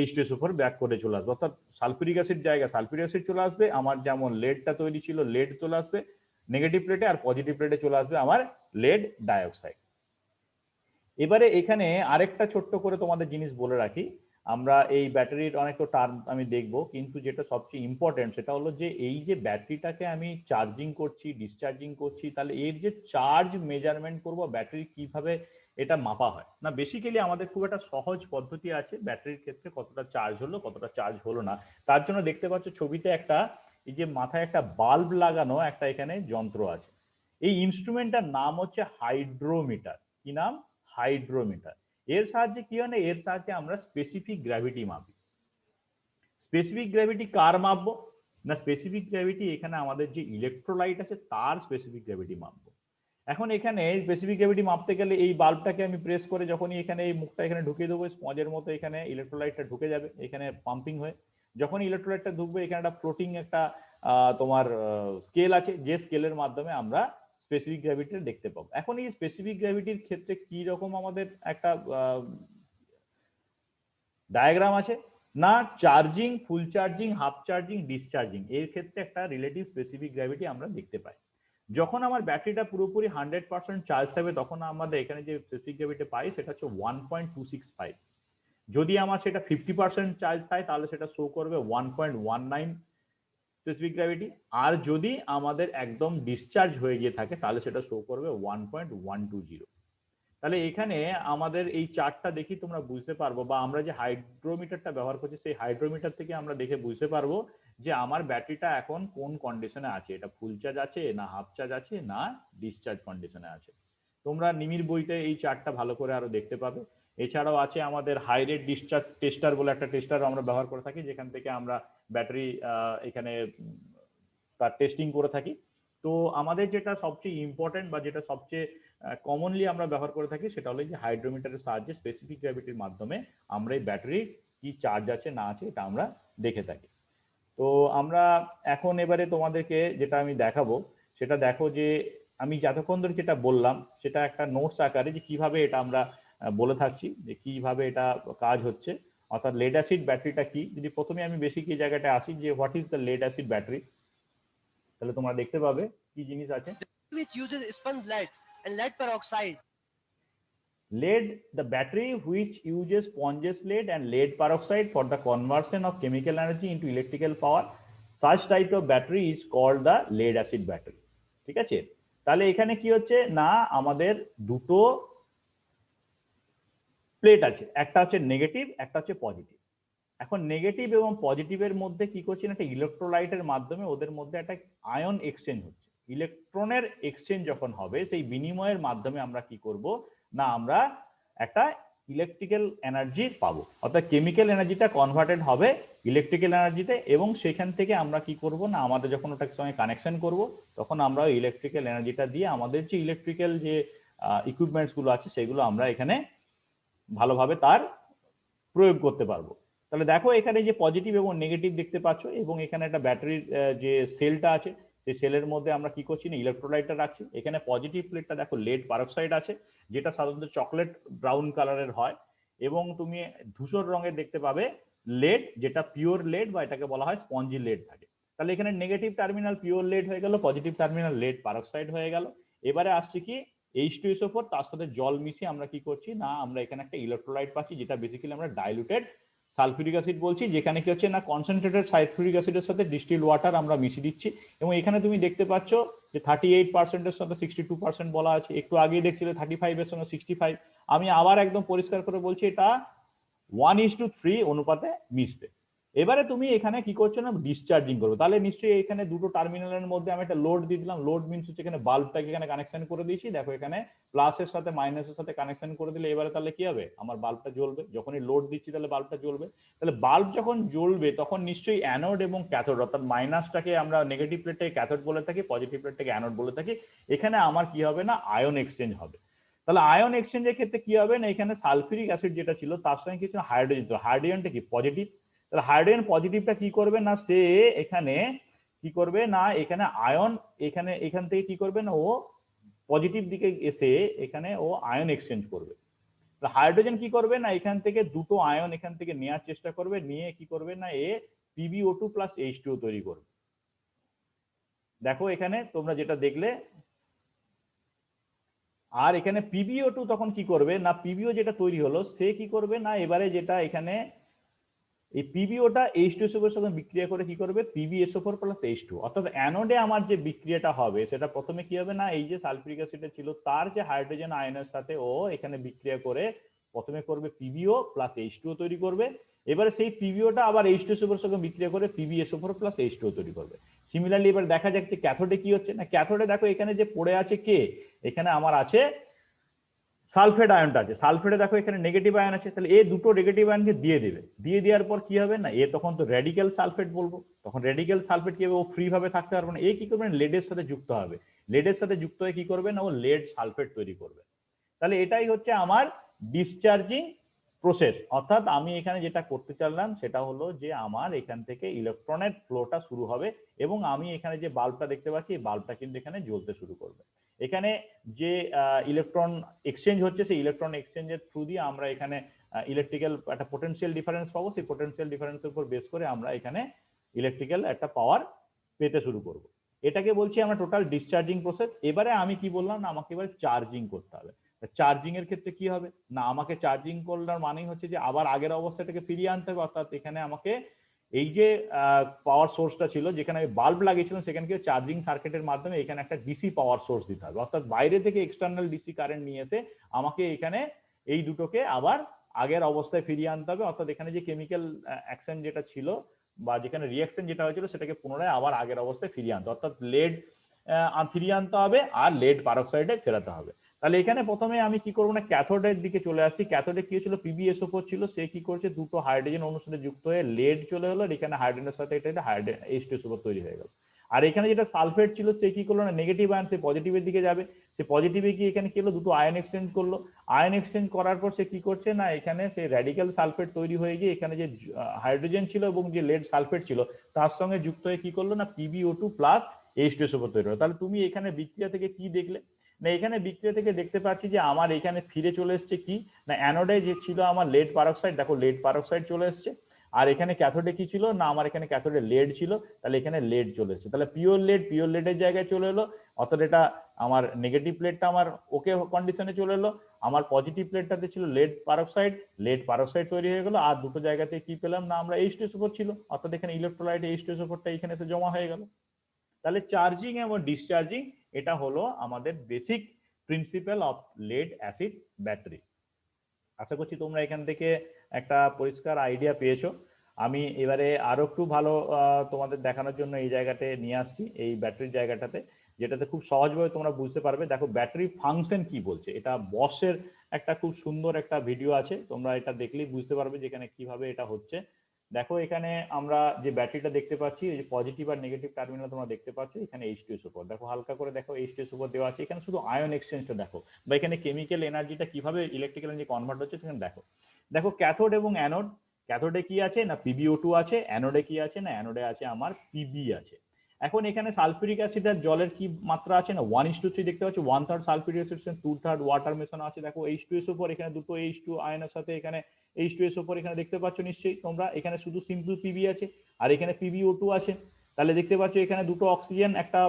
H2SO4 ব্যাক করে চলে আসবে, অর্থাৎ সালফিউরিক অ্যাসিড জায়গায় সালফিউরিক অ্যাসিড চলে আসবে, আমার যেমন লেডটা তৈরি ছিল লেড চলে আসবে নেগেটিভ প্লেটে, আর পজিটিভ প্লেটে চলে আসবে আমার লেড ডাইঅক্সাইড। এবারে এখানে আরেকটা ছোট্ট করে তোমাদের জিনিস বলে রাখি, আমরা এই ব্যাটারির অনেক টার্ম আমি দেখবো, কিন্তু যেটা সবচেয়ে ইম্পর্টেন্ট সেটা হলো যে এই যে ব্যাটারিটাকে আমি চার্জিং করছি, ডিসচার্জিং করছি, তাহলে এর যে চার্জ মেজারমেন্ট করব, ব্যাটারি কিভাবে এটা মাপা হয় না। বেসিক্যালি আমাদের খুব একটা সহজ পদ্ধতি আছে ব্যাটারির ক্ষেত্রে, কতটা চার্জ হলো কতটা চার্জ হলো না। তার জন্য দেখতে পাচ্ছ ছবিতে একটা এই যে মাথায় একটা বাল্ব লাগানো একটা এখানে যন্ত্র আছে। এই ইনস্ট্রুমেন্টটার নাম হচ্ছে হাইড্রোমিটার। কি নাম? হাইড্রোমিটার। এর সাহায্যে কি হয় না, এর সাহায্যে আমরা স্পেসিফিক গ্র্যাভিটি মাপি। স্পেসিফিক গ্র্যাভিটি কার মাপবো না, স্পেসিফিক গ্র্যাভিটি এখানে আমাদের যে ইলেকট্রোলাইট আছে তার স্পেসিফিক গ্র্যাভিটি মাপবো। এখন এখানে স্পেসিফিক গ্র্যাভিটি মাপতে গেলে এই বাল্বটাকে আমি প্রেস করে যখনই এখানে এই মুখটা এখানে ঢুকিয়ে দেবো, স্পঞ্জের মতো এখানে ইলেকট্রোলাইটটা ঢুকে যাবে, এখানে পাম্পিং হয়ে যখন ইলেকট্রোলাইটটা ঢুকবে এখানে একটা ফ্লোটিং একটা তোমার স্কেল আছে, যে স্কেলের মাধ্যমে আমরা স্পেসিফিক গ্র্যাভিটি দেখতে পাবো। এখন এই স্পেসিফিক গ্র্যাভিটির ক্ষেত্রে কি রকম আমাদের একটা ডায়াগ্রাম আছে না, চার্জিং, ফুল চার্জিং, হাফ চার্জিং, ডিসচার্জিং, এর ক্ষেত্রে একটা রিলেটিভ স্পেসিফিক গ্র্যাভিটি আমরা দেখতে পাই। যখন আমার ব্যাটারিটা পুরোপুরি 100% চার্জ থাকবে তখন আমাদের এখানে যে স্পেসিফিক গ্র্যাভিটি পাই সেটা হচ্ছে 1.265। যদি আমার সেটা 50% চার্জ থাকে তাহলে সেটা শো করবে 1.19 স্পেসিফিক গ্র্যাভিটি, আর যদি আমাদের একদম ডিসচার্জ হয়ে গিয়ে থাকে তাহলে সেটা শো করবে 1.120। তাহলে এখানে আমাদের এই চার্টটা দেখি তোমরা বুঝতে পারবো, বা আমরা যে হাইড্রোমিটারটা ব্যবহার করছি সেই হাইড্রোমিটার থেকে আমরা দেখে বুঝতে পারবো যে আমার ব্যাটারিটা এখন কোন কন্ডিশনে আছে, এটা ফুল চার্জ আছে না হাফ চার্জ আছে না ডিসচার্জ কন্ডিশনে আছে। তোমরা নিমির বইতে এই চার্টটা ভালো করে আরো দেখতে পাবে। এছাড়াও আছে আমাদের হাই রেট ডিসচার্জ টেস্টার বলে একটা টেস্টার আমরা ব্যবহার করে থাকি, যেখান থেকে আমরা ব্যাটারি এখানে তার টেস্টিং করে থাকি। তো আমাদের যেটা সবচেয়ে ইম্পর্টেন্ট বা যেটা সবচেয়ে কমনলি আমরা ব্যবহার করে থাকি সেটা হলো যে হাইড্রোমিটারের সাহায্যে স্পেসিফিক গ্র্যাভিটির মাধ্যমে আমরা এই ব্যাটারি কি চার্জ আছে না আছে এটা আমরা দেখে থাকি। তো আমরা এখন এবারে তোমাদেরকে যেটা আমি দেখাবো সেটা দেখো যে আমি যতক্ষণ ধরে যেটা বললাম সেটা একটা নোটস আকারে যে কিভাবে এটা আমরা বলে থাকছি যে কিভাবে এটা কাজ হচ্ছে, অর্থাৎ লেড অ্যাসিড ব্যাটারিটা কি। যদি প্রথমে আমি বেসিক এই জায়গাটা আসি যে what is the lead acid battery, তাহলে তোমরা দেখতে পাবে কি জিনিস আছে। which uses spun lead and lead peroxide. Lead, the battery which uses sponges lead and lead peroxide for the conversion of chemical energy into electrical power. Such type of battery is called the lead acid battery. ঠিক আছে, তাহলে এখানে কি হচ্ছে না, আমাদের দুটো plate আছে, একটা হচ্ছে নেগেটিভ একটা হচ্ছে পজিটিভ। এখন নেগেটিভ এবং পজিটিভের মধ্যে কি করছে না, একটা ইলেকট্রোলাইটের মাধ্যমে ওদের মধ্যে একটা আয়ন এক্সচেঞ্জ হচ্ছে। ইলেকট্রনের এক্সচেঞ্জ যখন হবে সেই বিনিময়ের মাধ্যমে আমরা কি করব না, আমরা একটা ইলেকট্রিক্যাল এনার্জি পাবো, অর্থাৎ কেমিক্যাল এনার্জিটা কনভার্টেড হবে ইলেকট্রিক্যাল এনার্জিতে, এবং সেখান থেকে আমরা কি করব না, আমাদের যখন ওটার সঙ্গে কানেকশন করব তখন আমরা ওই ইলেকট্রিক্যাল এনার্জিটা দিয়ে আমাদের যে ইলেকট্রিক্যাল যে ইকুইপমেন্টস গুলো আছে সেগুলো আমরা এখানে ভালোভাবে তার প্রয়োগ করতে পারবো। তাহলে দেখো এখানে যে পজিটিভ এবং নেগেটিভ দেখতে পাচ্ছ, এবং এখানে একটা ব্যাটারির যে সেলটা আছে সেই সেলের মধ্যে আমরা কি করছি না ইলেকট্রোলাইটটা রাখছি। এখানে পজিটিভ প্লেটটা দেখো লেড পারক্সাইড আছে, যেটা সাধারণত চকলেট ব্রাউন কালারের হয়, এবং তুমি ধূসর রঙের দেখতে পাবে লেড, যেটা পিওর লেড বা এটাকে বলা হয় স্পঞ্জি লেড থাকে। তাহলে এখানে নেগেটিভ টার্মিনাল পিওর লেড হয়ে গেল, পজিটিভ টার্মিনাল লেড পারক্সাইড হয়ে গেল। এবারে আসছে কি H2SO4, তার সাথে জল মিশিয়ে আমরা কি করছি না, আমরা এখানে একটা ইলেকট্রোলাইট পাচ্ছি যেটা বেসিক্যালি আমরা ডাইলুটেড সালফিউরিক অ্যাসিড বলছি, যেখানে কি হচ্ছে না কনসেন্ট্রেটেড সালফিউরিক অ্যাসিডের সাথে ডিস্টিল ওয়াটার আমরা মিশিয়ে দিচ্ছি। এবং এখানে তুমি দেখতে পাচ্ছ যে 38%-এর সাথে 62% বলা আছে, একটু আগেই দেখছিলে 35 এর সঙ্গে 65। আমি আবার একদম পরিষ্কার করে বলছি এটা 1:3 অনুপাতে মিশবে। এবারে তুমি এখানে কি করছো না ডিসচার্জিং করবে, তাহলে নিশ্চয়ই এখানে দুটো টার্মিনালের মধ্যে আমি একটা লোড দিয়ে দিলাম। লোড মিনস হচ্ছে এখানে বাল্বটাকে এখানে কানেকশন করে দিয়েছি, দেখো এখানে প্লাসের সাথে মাইনাসের সাথে কানেকশন করে দিলে এবারে তাহলে কি হবে, আমার বাল্বটা জ্বলবে। যখনই লোড দিচ্ছি তাহলে বাল্বটা জ্বলবে। তাহলে বাল্ব যখন জ্বলবে তখন নিশ্চয়ই অ্যানোড এবং ক্যাথোড, অর্থাৎ মাইনাসটাকে আমরা নেগেটিভ প্লেটটাকে ক্যাথোড বলে থাকি, পজিটিভ প্লেটটাকে অ্যানোড বলে থাকি। এখানে আমার কি হবে না আয়ন এক্সচেঞ্জ হবে। তাহলে আয়ন এক্সচেঞ্জের ক্ষেত্রে কি হবে না, এখানে সালফিউরিক অ্যাসিড যেটা ছিল তার সঙ্গে কিছু হাইড্রোজেন, হাইড্রোজেনটা কি পজিটিভ। তাহলে হাইড্রোজেন পজিটিভটা কি করবে না, সে এখানে কি করবে না, এখানে আয়ন এখান থেকে কি করবে না, ও পজিটিভ দিকে এসে এখানে ও আয়ন এক্সচেঞ্জ করবে। হাইড্রোজেন কি করবে না, এখান থেকে দুটো আয়ন এখান থেকে নেওয়ার চেষ্টা করবে, নিয়ে কি করবে না এ PbO2 প্লাস H2O তৈরি করবে। দেখো এখানে তোমরা যেটা দেখলে, আর এখানে PbO2 তখন কি করবে না, PbO যেটা তৈরি হলো সে কি করবে না, এবারে যেটা এখানে এই পিবিওটা H2SO4 এর সঙ্গে বিক্রিয়া করে কি করবে, PbSO4 প্লাস H2, অর্থাৎ অ্যানোডে আমার যে বিক্রিয়াটা হবে সেটা প্রথমে কি হবে না, এই যে সালফিউরিক অ্যাসিডটা ছিল তার যে হাইড্রোজেন আয়নের সাথে ও এখানে বিক্রিয়া করে প্রথমে করবে পিবিও প্লাস H2O তৈরি করবে। এবারে সেই পিবিওটা আবার H2SO4 এর সঙ্গে বিক্রিয়া করে PbSO4 প্লাস H2O তৈরি করবে। সিমিলারলি এবার দেখা যাক যে ক্যাথোডে কি হচ্ছে না, ক্যাথোডে দেখো এখানে যে পড়ে আছে কে, এখানে আমার আছে সালফেট আয়নটা আছে, সালফেটে দেখো এখানে নেগেটিভ আয়ন আছে, তাহলে এ দুটো নেগেটিভ আয়নকে দিয়ে দেবে, দিয়ে দেওয়ার পর কি হবে না, এ তখন তো রেডিক্যাল সালফেট বলবো, তখন রেডিক্যাল সালফেট কি হবে, ও ফ্রি ভাবে থাকতে পারবে না, এ কি করবে না লেডের সাথে যুক্ত হবে, লেডের সাথে যুক্ত হয়ে কি করবে না ও লেড সালফেট তৈরি করবে। তাহলে এটাই হচ্ছে আমার ডিসচার্জিং প্রসেস, অর্থাৎ আমি এখানে যেটা করতে চাইলাম সেটা হলো যে আমার এখান থেকে ইলেকট্রনের ফ্লোটা শুরু হবে এবং আমি এখানে যে বাল্বটা দেখতে পাচ্ছি এই বাল্বটা কিন্তু এখানে জ্বলতে শুরু করবে। এখানে যে ইলেকট্রন এক্সচেঞ্জ হচ্ছে সেই ইলেকট্রন এক্সচেঞ্জের থ্রু দিয়ে আমরা এখানে ইলেকট্রিক্যাল একটা পোটেনশিয়াল ডিফারেন্স পাবো, সেই পোটেনশিয়াল ডিফারেন্সের উপর বেস করে আমরা এখানে ইলেকট্রিক্যাল একটা পাওয়ার পেতে শুরু করব। এটাকে বলছি আমরা টোটাল ডিসচার্জিং প্রসেস। এবারে আমি কি বললাম না, আমাকে এবার চার্জিং করতে হবে। চার্জিং এর ক্ষেত্রে কি হবে না, আমাকে চার্জিং করার মানেই হচ্ছে যে আবার আগের অবস্থাটাকে ফিরিয়ে আনতে হবে, অর্থাৎ এখানে আমাকে এই যে পাওয়ার সোর্সটা ছিল যেখানে আমি বাল্ব লাগিয়েছিলাম সেখানে কি চার্জিং সার্কিটের মাধ্যমে এখানে একটা ডিসি পাওয়ার সোর্স দিতে হবে, অর্থাৎ বাইরে থেকে এক্সটার্নাল ডিসি কারেন্ট নিয়ে এসে আমাকে এখানে এই দুটোকে আবার আগের অবস্থায় ফিরিয়ে আনতে হবে, অর্থাৎ এখানে যে কেমিক্যাল অ্যাকশন যেটা ছিল বা যেখানে রিঅ্যাকশন যেটা হয়েছিল সেটাকে পুনরায় আবার আগের অবস্থায় ফিরিয়ে আনতে, অর্থাৎ লেড ফিরিয়ে আনতে হবে আর লেড পারক্সাইডে ফেরাতে হবে। তাহলে এখানে প্রথমে আমি কি করবো না, ক্যাথোডের দিকে চলে আসছি। ক্যাথোডে কি ছিল, PbSO4 ছিল, সে কি করছে দুটো হাইড্রোজেন অণুর সাথে যুক্ত হয়ে লেড চলে হলো, এখানে হাইড্রোজেনের সাথে এটা H2SO4 তৈরি হয়ে গেল। আর এখানে যেটা সালফেট ছিল সে কি করলো না, নেগেটিভ আয়ন সে পজিটিভের দিকে যাবে, সে পজিটিভে গিয়ে এখানে কি হলো দুটো আয়ন এক্সচেঞ্জ করলো, আয়ন এক্সচেঞ্জ করার পর সে কি করছে না এখানে সে র্যাডিক্যাল সালফেট তৈরি হয়ে গিয়ে এখানে যে হাইড্রোজেন ছিল এবং যে লেড সালফেট ছিল তার সঙ্গে যুক্ত হয়ে কি করলো না PbO2 প্লাস H2SO4 তৈরি হলো। তাহলে তুমি এখানে বিক্রিয়া থেকে কি দেখলে না, এখানে বিক্রিয়া থেকে দেখতে পাচ্ছি যে আমার এখানে ফিরে চলে এসছে কি না, অ্যানোডে যে ছিল আমার লেড পারক্সাইড, দেখো লেড পারক্সাইড চলে এসছে, আর এখানে ক্যাথোডে কি ছিল না আমার এখানে ক্যাথোডে লেড ছিল, তাহলে এখানে লেড চলে এসছে, তাহলে পিওর লেডের জায়গায় চলে এলো, অর্থাৎ এটা আমার নেগেটিভ প্লেটটা আমার ওকে কন্ডিশনে চলে এলো, আমার পজিটিভ প্লেটটাতে ছিল লেড পারক্সাইড তৈরি হয়ে গেল, আর দুটো জায়গাতে কি পেলাম না আমরা H2SO4 ছিল, অর্থাৎ এখানে ইলেকট্রোলাইট H2SO4টা এখানে এসে জমা হয়ে গেল। তাহলে চার্জিং এবং ডিসচার্জিং এটা হলো আমাদের basic principle of lead acid battery. আশা করছি তোমরা এখান থেকে একটা পরিষ্কার আইডিয়া পেয়েছো। আমি এবারে আরো একটু ভালো তোমাদের দেখানোর জন্য এই জায়গাতে নিয়ে আসছি, এই ব্যাটারির জায়গাটাতে, যেটাতে খুব সহজভাবে তোমরা বুঝতে পারবে। দেখো ব্যাটারি ফাংশন কি বলছে, এটা বসের একটা খুব সুন্দর একটা ভিডিও আছে, তোমরা এটা দেখলেই বুঝতে পারবে যেখানে কিভাবে এটা হচ্ছে। দেখো এখানে আমরা যে ব্যাটারিটা দেখতে পাচ্ছি, এই যে পজিটিভ আর নেগেটিভ টার্মিনাল তোমরা দেখতে পাচ্ছ, এখানে H2SO4 দেখো হালকা করে দেখো H2SO4 দেওয়া আছে, এখানে শুধু আয়ন এক্সচেঞ্জটা দেখো বা এখানে কেমিক্যাল এনার্জিটা কিভাবে ইলেকট্রিক্যাল এনার্জি কনভার্ট হচ্ছে সেখানে দেখো। দেখো ক্যাথোড এবং অ্যানোড, ক্যাথোডে কি আছে না PbO2 আছে, অ্যানোডে কি আছে না অ্যানোডে আছে আমার Pb আছে। এখন এখানে সালফিউরিক অ্যাসিড আর জলের কি মাত্রা আছে না 1:3 দেখতে পাচ্ছ, 1/3 সালফিউরিক অ্যাসিড 2/3 ওয়াটার মেশানো আছে। দেখো H2SO4 এখানে দুটো H2 আয়নের সাথে এখানে H2SO4 এখানে দেখতে পাচ্ছ নিশ্চয়ই তোমরা, এখানে শুধু সিম্পল Pb আছে আর এখানে PbO2 আছে। তাহলে দেখতে পাচ্ছ এখানে দুটো অক্সিজেন একটা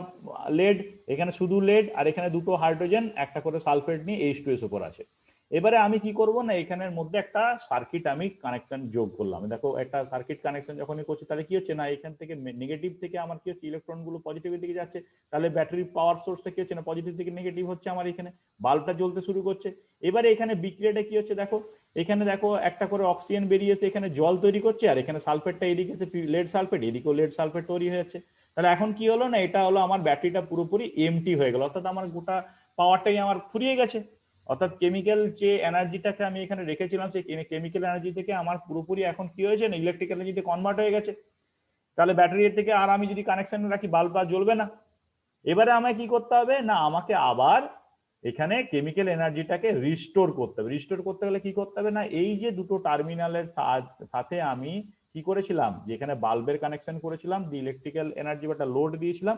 লেড, এখানে শুধু লেড, আর এখানে দুটো হাইড্রোজেন একটা করে সালফেট নিয়ে H2SO4 আছে। এবারে আমি কি করব না এখানের মধ্যে একটা সার্কিট আমি কানেকশন যোগ করলাম। দেখো একটা সার্কিট কানেকশন যখনই করছি তাহলে কি হচ্ছে না এখান থেকে নেগেটিভ থেকে আমার কি হচ্ছে ইলেকট্রন গুলো পজিটিভের দিকে যাচ্ছে, তাহলে ব্যাটারি পাওয়ার সোর্সটা কি হচ্ছে না পজিটিভ থেকে নেগেটিভ হচ্ছে, আমার এখানে বাল্বটা জ্বলতে শুরু করছে। এবারে এখানে বিক্রিয়াটা কি হচ্ছে দেখো, এখানে দেখো একটা করে অক্সিজেন বেরিয়েছে এখানে জল তৈরি করছে, আর এখানে সালফেটটা এদিকে লেড সালফেট, এদিকেও লেড সালফেট তৈরি হয়ে যাচ্ছে। তাহলে এখন কি হলো না, এটা হলো আমার ব্যাটারিটা পুরোপুরি এমটি হয়ে গেল, অর্থাৎ আমার গোটা পাওয়ারটাই আমার ফুরিয়ে গেছে, অর্থাৎ কেমিক্যাল যে এনার্জিটাকে আমি এখানে রেখেছিলাম সেই কেমিক্যাল এনার্জি থেকে আমার পুরোপুরি এখন কি হয়েছে না ইলেকট্রিক্যাল এনার্জিতে কনভার্ট হয়ে গেছে। তাহলে ব্যাটারির থেকে আর আমি যদি কানেকশন রাখি বাল্ব জ্বলবে না। এবারে আমায় কি করতে হবে না, আমাকে আবার এখানে কেমিক্যাল এনার্জিটাকে রিস্টোর করতে হবে। রিস্টোর করতে গেলে কি করতে হবে না, এই যে দুটো টার্মিনালের সাথে আমি কি করেছিলাম, যেখানে বাল্বের কানেকশন করেছিলাম, দি ইলেকট্রিক্যাল এনার্জি বা একটা লোড দিয়েছিলাম,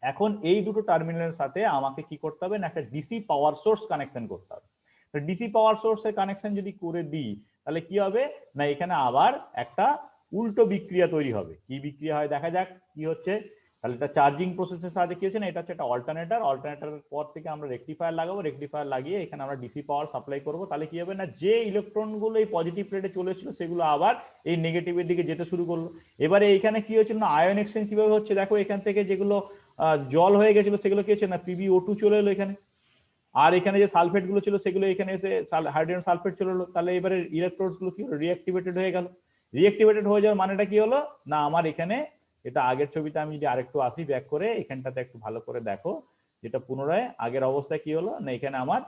এখন এই দুটো টার্মিনালের সাথে আমাকে কি করতে হবে না একটা ডিসি পাওয়ার সোর্স কানেকশন করতে হবে। ডিসি পাওয়ার সোর্সের কানেকশন যদি করে দিই তাহলে কি হবে না, এখানে আবার একটা উল্টো বিক্রিয়া তৈরি হবে। কি বিক্রিয়া হয় দেখা যাক কি হচ্ছে। তাহলে এটা চার্জিং প্রসেসের সাহায্যে কি হচ্ছে না, এটা হচ্ছে একটা অল্টারনেটর, অল্টারনেটরের পর থেকে আমরা রেকটিফায়ার লাগাবো, রেকটিফায়ার লাগিয়ে এখানে আমরা ডিসি পাওয়ার সাপ্লাই করবো। তাহলে কি হবে না, যে ইলেকট্রনগুলো এই পজিটিভ প্লেটে চলে এসেছিল সেগুলো আবার এই নেগেটিভের দিকে যেতে শুরু করলো। এবারে এখানে কি হচ্ছে না, আয়ন এক্সচেঞ্জ কিভাবে হচ্ছে দেখো, এখান থেকে যেগুলো জল হয়ে গেছিল সেগুলো কি হচ্ছে না, PbO2 চলে এলো এখানে, আর এখানে যে সালফেট গুলো ছিল সেগুলো এখানে এসে হাইড্রোজেন সালফেট চলে এলো। তাহলে এবারে ইলেকট্রোডস গুলো কি হলো, রিঅ্যাক্টিভেটেড হয়ে গেল। রিঅ্যাক্টিভেটেড হয়ে যাওয়ার মানেটা কি হলো না, আমার এখানে এটা আগের ছবিতে আমি যদি আরেকটু আসি ব্যাক করে, এখানটাতে একটু ভালো করে দেখো, যেটা পুনরায় আগের অবস্থায় কি হলো না, এখানে আমার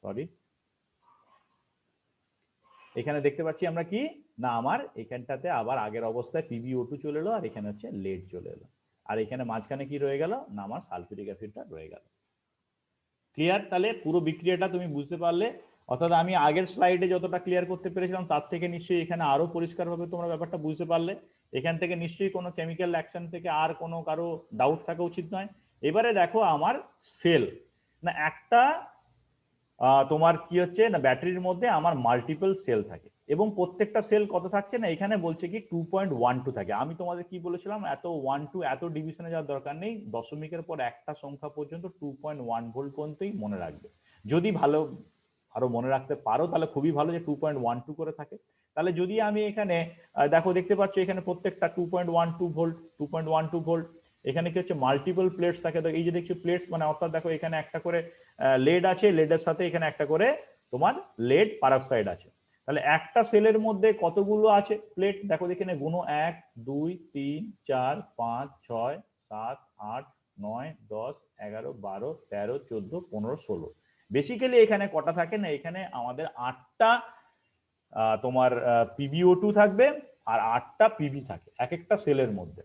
সরি এখানে দেখতে পাচ্ছি আমরা কি না, আমার এখানটাতে আবার আগের অবস্থায় PbO2 চলে এলো, আর এখানে হচ্ছে লেড চলে এলো, আর এখানে মাঝখানে কি রয়ে গেল না, আমার সালফিউরিক অ্যাসিডটা রয়ে গেল। ক্লিয়ার? তাহলে পুরো বিক্রিয়াটা তুমি বুঝতে পারলে, অর্থাৎ আমি আগের স্লাইডে যতটা ক্লিয়ার করতে পেরেছিলাম তার থেকে নিশ্চয়ই এখানে আরো পরিষ্কারভাবে তোমরা ব্যাপারটা বুঝতে পারলে। এখান থেকে নিশ্চয়ই কোনো কেমিক্যাল অ্যাকশন থেকে আর কোনো কারো ডাউট থাকা উচিত নয়। এবারে দেখো আমার সেল না, একটা তোমার কি হচ্ছে না, ব্যাটারির মধ্যে আমার মাল্টিপল সেল থাকে, এবং প্রত্যেকটা সেল কত থাকছে না, এখানে বলছে কি 2.12 থাকে। আমি তোমাদের কি বলেছিলাম, এত 1 এত ডিভিশনে যাওয়ার দরকার নেই, দশমিকের পর একটা সংখ্যা পর্যন্ত 2.1 ভোল্ট পর্যন্তই মনে রাখবে। যদি ভালো আরো মনে রাখতে পারো তাহলে খুবই ভালো, যে 2.12 করে থাকে। তাহলে যদি আমি এখানে দেখো, দেখতে পাচ্ছ এখানে প্রত্যেকটা 2.12 ভোল্ট, 2.12 ভোল্ট। এখানে কি হচ্ছে মাল্টিপল প্লেটস থাকে, এই যে দেখছো প্লেটস মানে, অর্থাৎ দেখো এখানে একটা করে লেড আছে, লেডের সাথে এখানে একটা করে তোমার লেড পারঅক্সাইড আছে। তাহলে একটা সেলের মধ্যে কতগুলো আছে প্লেট দেখো, এখানে গুণ 1 2 3 4 5 6 7 8 9 10 11 12 13 14 15 16। বেসিক্যালি এখানে কটা থাকে না, এখানে আমাদের 8টা তোমার PbO2 থাকবে, আর 8টা পিবি থাকে এক একটা সেলের মধ্যে।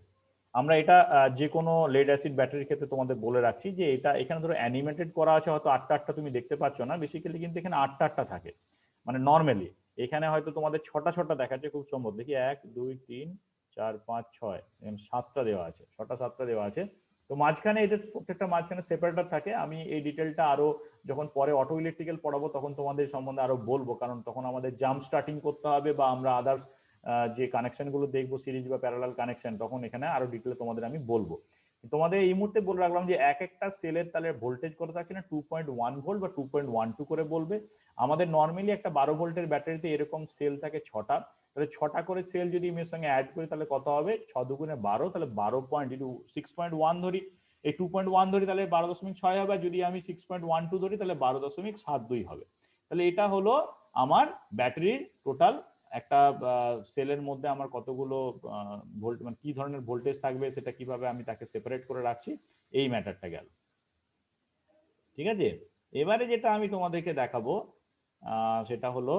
আমরা এটা যে কোনো লেড অ্যাসিড ব্যাটারির ক্ষেত্রে তোমাদের বলে রাখছি, যে এটা এখানে ধরো অ্যানিমেটেড করা আছে, হয়তো 8টা 8টা তুমি দেখতে পাচ্ছ না, বেসিক্যালি কিন্তু এখানে 8টা 8টা থাকে। মানে নর্মালি এখানে হয়তো তোমাদের 6টা 6টা দেখাচ্ছে খুব সম্ভব, দেখি 1 2 3 4 5 6 এখানে 7টা দেওয়া আছে, 6টা 7টা দেওয়া আছে। তো মাঝখানে এদের প্রত্যেকটা মাঝখানে সেপারেটর থাকে। আমি এই ডিটেলটা আরো যখন পরে অটো ইলেকট্রিক্যাল পড়াবো তখন তোমাদের সম্বন্ধে আরো বলবো, কারণ তখন আমাদের জাম্প স্টার্টিং করতে হবে, বা আমরা আদার্স যে কানেকশন গুলো দেখবো সিরিজ বা প্যারালাল কানেকশন, তখন এখানে আরো ডিটেলে তোমাদের আমি বলবো। তোমাদের এই মুহূর্তে বলে রাখলাম যে এক একটা সেলের তাহলে ভোল্টেজ কত থাকছে না, 2.1 ভোল্ট বা 2.12 করে বলবে। আমাদের নর্মালি একটা 12 ভোল্টের ব্যাটারিতে এরকম সেল থাকে 6টা, তাহলে 6টা করে সেল যদি আমি এর সঙ্গে অ্যাড করি তাহলে কত হবে, 6 দুগুণে 12, তাহলে 12 পয়েন্ট, যদি 6.1 ধরি, এই 2.1 ধরি তাহলে 12.6 হবে, যদি আমি 6.12 ধরি তাহলে 12.72 হবে। তাহলে এটা হলো আমার ব্যাটারির টোটাল একটা সেলের মধ্যে আমার কতগুলো ভোল্ট, মানে কি ধরনের ভোল্টেজ থাকবে, সেটা কিভাবে আমি তাকে সেপারেট করে রাখছি, এই ম্যাটারটা গেল। ঠিক আছে, এবারে যেটা আমি তোমাদেরকে দেখাবো সেটা হলো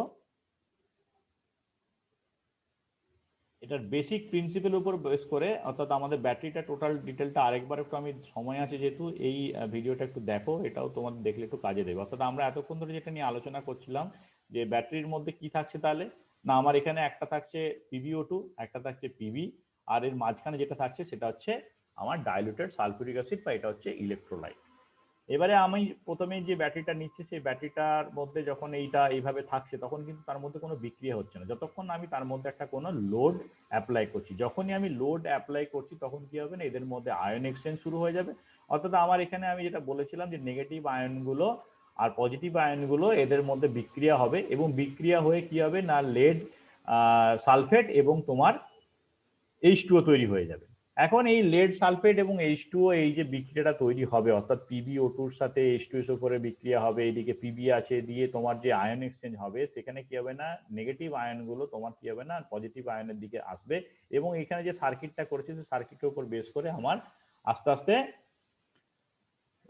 এটার বেসিক প্রিন্সিপাল উপর বেস করে, অর্থাৎ আমাদের ব্যাটারিটা টোটাল ডিটেলটা আরেকবার একটু, আমি সময় আছে যেহেতু, এই ভিডিওটা একটু দেখো, এটাও তোমাদের দেখলে একটু কাজে দেবে। অর্থাৎ আমরা এতক্ষণ ধরে যেটা নিয়ে আলোচনা করছিলাম, যে ব্যাটারির মধ্যে কি থাকছে, তাহলে না আমার এখানে একটা থাকছে PbO2, একটা থাকছে পিবি, আর এর মাঝখানে যেটা থাকছে সেটা হচ্ছে আমার ডাইলুটেড সালফিউরিক অ্যাসিড, বা এটা হচ্ছে ইলেকট্রোলাইট। এবারে আমি প্রথমে যে ব্যাটারিটা নিচ্ছি, সেই ব্যাটারিটার মধ্যে যখন এইটা এইভাবে থাকছে তখন কিন্তু তার মধ্যে কোনো বিক্রিয়া হচ্ছে না, যতক্ষণ আমি তার মধ্যে একটা কোনো লোড অ্যাপ্লাই করছি। যখনই আমি লোড অ্যাপ্লাই করছি তখন কি হবে না, এদের মধ্যে আয়ন এক্সচেঞ্জ শুরু হয়ে যাবে। অর্থাৎ আমার এখানে আমি যেটা বলেছিলাম যে নেগেটিভ আয়নগুলো আর পজিটিভ আয়নগুলো এদের মধ্যে বিক্রিয়া হবে, এবং বিক্রিয়া হয়ে কি হবে না, লেড সালফেট এবং তোমার H2O তৈরি হয়ে যাবে। এখন এই লেড সালফেট এবং H2O, এই যে বিক্রিয়াটা তৈরি হবে, অর্থাৎ PbO2 এর সাথে H2SO করে বিক্রিয়া হবে, এইদিকে পিবি আছে, দিয়ে তোমার যে আয়ন এক্সচেঞ্জ হবে, সেখানে কি হবে না, নেগেটিভ আয়নগুলো তোমার কি হবে না, পজিটিভ আয়নের দিকে আসবে, এবং এখানে যে সার্কিটটা করেছে সেই সার্কিটের উপর বেস করে আমার আস্তে আস্তে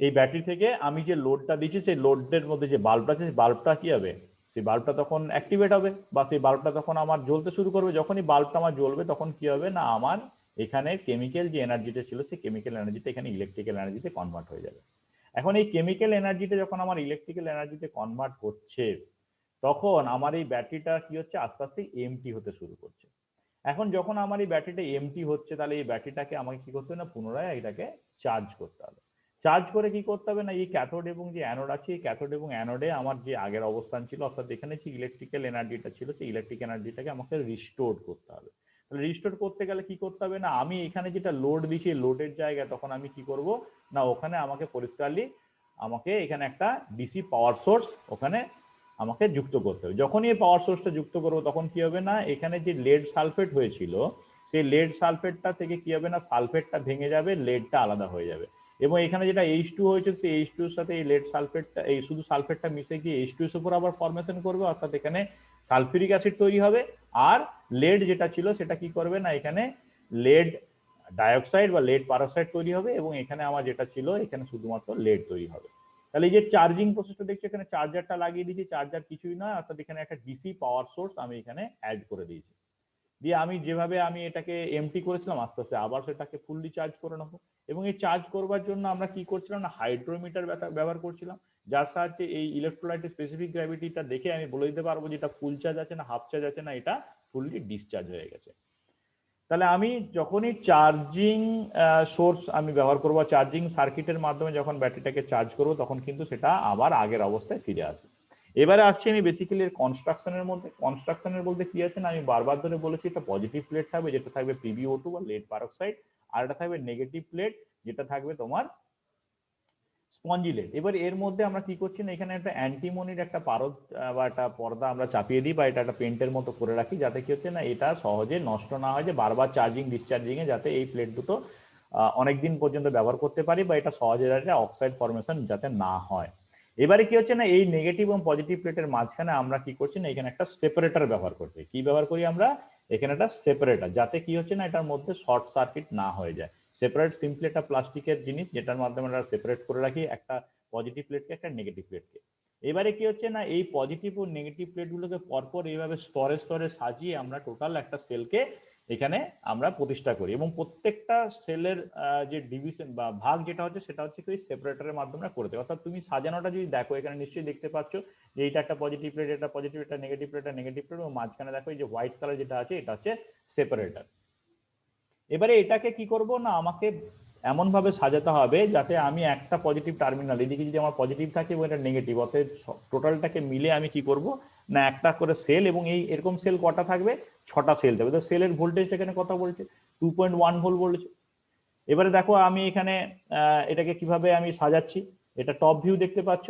এই ব্যাটারি থেকে আমি যে লোডটা দিচ্ছি, সেই লোডের মধ্যে যে বাল্বটা আছে, সেই বাল্বটা কি হবে, সেই বাল্বটা তখন অ্যাক্টিভেট হবে, বা সেই বাল্বটা তখন আমার জ্বলতে শুরু করবে। যখনই বাল্বটা আমার জ্বলবে তখন কি হবে না, আমার এখানে কেমিক্যাল যে এনার্জিটা ছিল, সেই কেমিক্যাল এনার্জিটা এখানে ইলেকট্রিক্যাল এনার্জিতে কনভার্ট হয়ে যাবে। এখন এই কেমিক্যাল এনার্জিটা যখন আমার ইলেকট্রিক্যাল এনার্জিতে কনভার্ট হচ্ছে, তখন আমার এই ব্যাটারিটা কি হচ্ছে, আস্তে আস্তে এমটি হতে শুরু করছে। এখন যখন আমার এই ব্যাটারিটা এমটি হচ্ছে, তাহলে এই ব্যাটারিটাকে আমাকে কি করতে হবে না, পুনরায় এটাকে চার্জ করতে হবে। চার্জ করে কি করতে হবে না, এই ক্যাথোড এবং যে অ্যানোড আছে, এই ক্যাথোড এবং অ্যানোডে আমার যে আগের অবস্থান ছিল, অর্থাৎ এখানে যে ইলেকট্রিক্যাল এনার্জিটা ছিল, সেই ইলেকট্রিক এনার্জিটাকে আমাকে রিস্টোর করতে হবে। তাহলে রিস্টোর করতে গেলে কি করতে হবে না, আমি এখানে যেটা লোড দিচ্ছি লোডের জায়গা, তখন আমি কি করব না, ওখানে আমাকে পরিষ্কারলি আমাকে এখানে একটা ডিসি পাওয়ার সোর্স ওখানে আমাকে যুক্ত করতে হবে। যখনই এই পাওয়ার সোর্সটা যুক্ত করবো তখন কি হবে না, এখানে যে লেড সালফেট হয়েছিল সেই লেড সালফেটটা থেকে কি হবে না, সালফেটটা ভেঙে যাবে, লেডটা আলাদা হয়ে যাবে। এবং এখানে যেটা H2 হয়েছে সেই H2 এর সাথে এই লেড সালফেটটা, এই শুধু সালফেটটা মিশে গিয়ে H2 এর উপর আবার ফরমেশন করবে, অর্থাৎ এখানে সালফিউরিক অ্যাসিড তৈরি হবে। আর লেড যেটা ছিল সেটা কি করবে না, এখানে লেড ডাইঅক্সাইড বা লেড পারক্সাইড তৈরি হবে, এবং এখানে আমার যেটা ছিল এখানে শুধুমাত্র লেড তৈরি হবে। তাহলে এই যে চার্জিং প্রসেসটা দেখছো, এখানে চার্জারটা লাগিয়ে দিয়েছি, চার্জার কিছুই নয়, অর্থাৎ এখানে একটা ডিসি পাওয়ার সোর্স আমি এখানে অ্যাড করে দিয়েছি। দিয়ে আমি যেভাবে আমি এটাকে এমটি করেছিলাম, আস্তে আস্তে আবার সেটাকে ফুললি চার্জ করে নেবো। এবং এই চার্জ করবার জন্য আমরা কি করছিলাম না, হাইড্রোমিটার ব্যবহার করছিলাম, যার সাহায্যে এই ইলেকট্রোলাইটের স্পেসিফিক গ্র্যাভিটিটা দেখে আমি বলে দিতে পারবো যে এটা ফুল চার্জ আছে না হাফ চার্জ আছে, না এটা ফুললি ডিসচার্জ হয়ে গেছে। তাহলে আমি যখনই চার্জিং সোর্স আমি ব্যবহার করবো, চার্জিং সার্কিটের মাধ্যমে যখন ব্যাটারিটাকে চার্জ করবো, তখন কিন্তু সেটা আবার আগের অবস্থায় ফিরে আসবে। এবারে আসছি আমি বেসিক্যালি এর কনস্ট্রাকশনের মধ্যে। কনস্ট্রাকশনের বলতে কি আছে না, আমি বারবার ধরে বলেছি একটা পজিটিভ প্লেট থাকবে যেটা থাকবে PbO2 বা লেড পারক্সাইড, আর এটা থাকবে নেগেটিভ প্লেট যেটা থাকবে তোমার স্পঞ্জি লেড। এবার এর মধ্যে আমরা কি করছি না, এখানে একটা অ্যান্টিমনির একটা পারদ বা একটা পর্দা আমরা চাপিয়ে দিই, বা এটা একটা পেন্টের মতো করে রাখি, যাতে কি হচ্ছে না এটা সহজে নষ্ট না হয়, যে বারবার চার্জিং ডিসচার্জিং এ যাতে এই প্লেট দুটো অনেকদিন পর্যন্ত ব্যবহার করতে পারি, বা এটা সহজে যাতে অক্সাইড ফর্মেশন যাতে না হয়। এবারে কি হচ্ছে না, এই নেগেটিভ এবং পজিটিভ প্লেটের মাঝখানে আমরা কি করছি না, এখানে একটা সেপারেটর ব্যবহার করছি। কি ব্যবহার করি আমরা, এখানে একটা সেপারেটর, যাতে কি হচ্ছে না এটার মধ্যে শর্ট সার্কিট না হয়ে যায়। সেপারেট সিম্পলি একটা প্লাস্টিকের জিনিস যেটার মাধ্যমে আমরা সেপারেট করে রাখি একটা পজিটিভ প্লেটকে একটা নেগেটিভ প্লেটকে। এবারে কি হচ্ছে না, এই পজিটিভ ও নেগেটিভ প্লেটগুলোকে পরপর এইভাবে স্তরে স্তরে সাজিয়ে আমরা টোটাল একটা সেলকে এখানে আমরা প্রতিষ্ঠা করি, এবং প্রত্যেকটা সেলের যে ডিভিশন বা ভাগ যেটা হচ্ছে সেটা হচ্ছে কি সেপারেটরের মাধ্যমে করে দেয়। অর্থাৎ তুমি সাজানোটা যদি দেখো, এখানে নিশ্চয়ই দেখতে পাচ্ছ যে এইটা একটা পজিটিভ প্লেট, এটা পজিটিভ, এটা নেগেটিভ প্লেট, এটা নেগেটিভ প্লেট, এবং মাঝখানে দেখো এই যে হোয়াইট কালার যেটা আছে এটা হচ্ছে সেপারেটর। এবারে এটাকে কি করব না, আমাকে এমন ভাবে সাজাতে হবে যাতে আমি একটা পজিটিভ টার্মিনাল, এদিকে যদি আমার পজিটিভ থাকে এবং এটা নেগেটিভ, অর্থাৎ টোটালটাকে মিলে আমি কি করব না একটা করে সেল, এবং এই এরকম সেল কটা থাকবে, 6টা সেল থাকবে। তো সেলের ভোল্টেজটা এখানে কত বলছে, 2.1 ভোল্ট বলেছে। এবারে দেখো আমি এখানে এটাকে কিভাবে আমি সাজাচ্ছি, এটা টপ ভিউ দেখতে পাচ্ছ,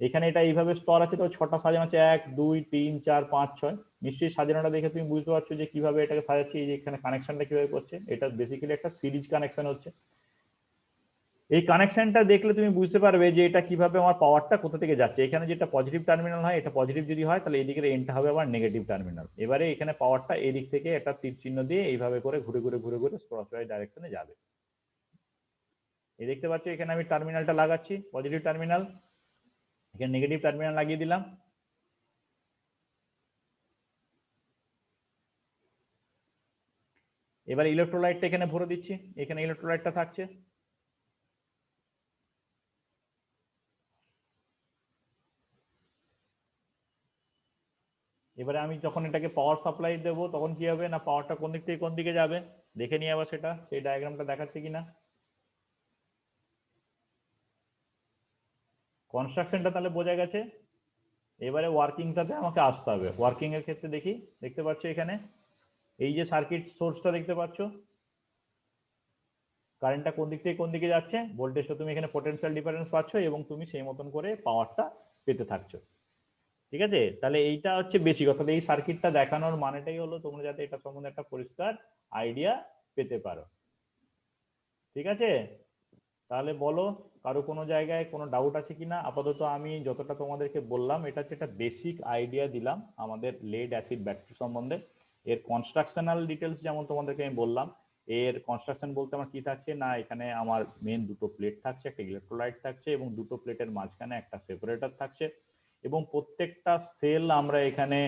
এখানে এটা এইভাবে স্তর আছে, তো 6টা সাজানো আছে, 1 2 3 4 5 6। নিশ্চয়ই সাজানোটা দেখে তুমি বুঝতে পারছো যে কিভাবে এটাকে সাজাচ্ছি। এই যে এখানে কানেকশনটা কিভাবে করছে, এটা বেসিক্যালি একটা সিরিজ কানেকশন হচ্ছে। এই কানেকশনটা দেখলে তুমি বুঝতে পারবে যে এটা কিভাবে আমার পাওয়ারটা কোথা থেকে যাচ্ছে। এখানে যেটা পজিটিভ টার্মিনাল হয়, এটা পজিটিভ যদি হয় তাহলে এইদিকের এন্ডটা হবে আবার নেগেটিভ টার্মিনাল। এবারে এখানে পাওয়ারটা এই দিক থেকে একটা তীর চিহ্ন দিয়ে এইভাবে করে ঘুরে ঘুরে ঘুরে ঘুরে সরাসরি ডাইরেকশনে যাবে। এই দেখতে পাচ্ছ এখানে আমি টার্মিনালটা লাগাচ্ছি, পজিটিভ টার্মিনাল, এখানে নেগেটিভ টার্মিনাল লাগিয়ে দিলাম। এবার ইলেকট্রোলাইটটা এখানে ভরে দিচ্ছি, এখানে ইলেকট্রোলাইটটা থাকছে। এবারে আমি যখন এটাকে পাওয়ার সাপ্লাই দেবো তখন কি হবে না, পাওয়ারটা কোন দিক থেকে কোন দিকে যাবে দেখে নিয়ে আবার সেটা, সেই ডায়াগ্রামটা দেখাচ্ছে কিনা। কনস্ট্রাকশনটা তাহলে বোঝা গেছে। এবারে ওয়ার্কিংটাতে আমাকে আসতে হবে। ওয়ার্কিং এর ক্ষেত্রে দেখি, দেখতে পাচ্ছ এখানে এই যে সার্কিট সোর্সটা দেখতে পাচ্ছ, কারেন্টটা কোন দিক থেকে কোন দিকে যাচ্ছে, ভোল্টেজটা তুমি এখানে পোটেনশিয়াল ডিফারেন্স পাচ্ছ, এবং তুমি সেই মতন করে পাওয়ারটা পেতে থাকছো। ঠিক আছে, তাহলে এইটা হচ্ছে বেসিক। অর্থাৎ এই সার্কিটটা দেখানোর মানেটাই হলো তোমরা যাতে এটা সম্বন্ধে একটা পরিষ্কার আইডিয়া পেতে পারো। ঠিক আছে, তাহলে বলো কারো কোনো জায়গায় কোনো ডাউট আছে কিনা। আপাতত আমি যতটা তোমাদেরকে বললাম এটা হচ্ছে একটা বেসিক আইডিয়া দিলাম আমাদের লেড অ্যাসিড ব্যাটারি সম্বন্ধে। এর কনস্ট্রাকশনাল ডিটেলস যেমন তোমাদেরকে আমি বললাম, এর কনস্ট্রাকশন বলতে আমার কি থাকছে না, এখানে আমার মেন দুটো প্লেট থাকছে, একটা ইলেকট্রোলাইট থাকছে, এবং দুটো প্লেটের মাঝখানে একটা সেপারেটর থাকছে, এবং প্রত্যেকটা সেল আমরা এখানে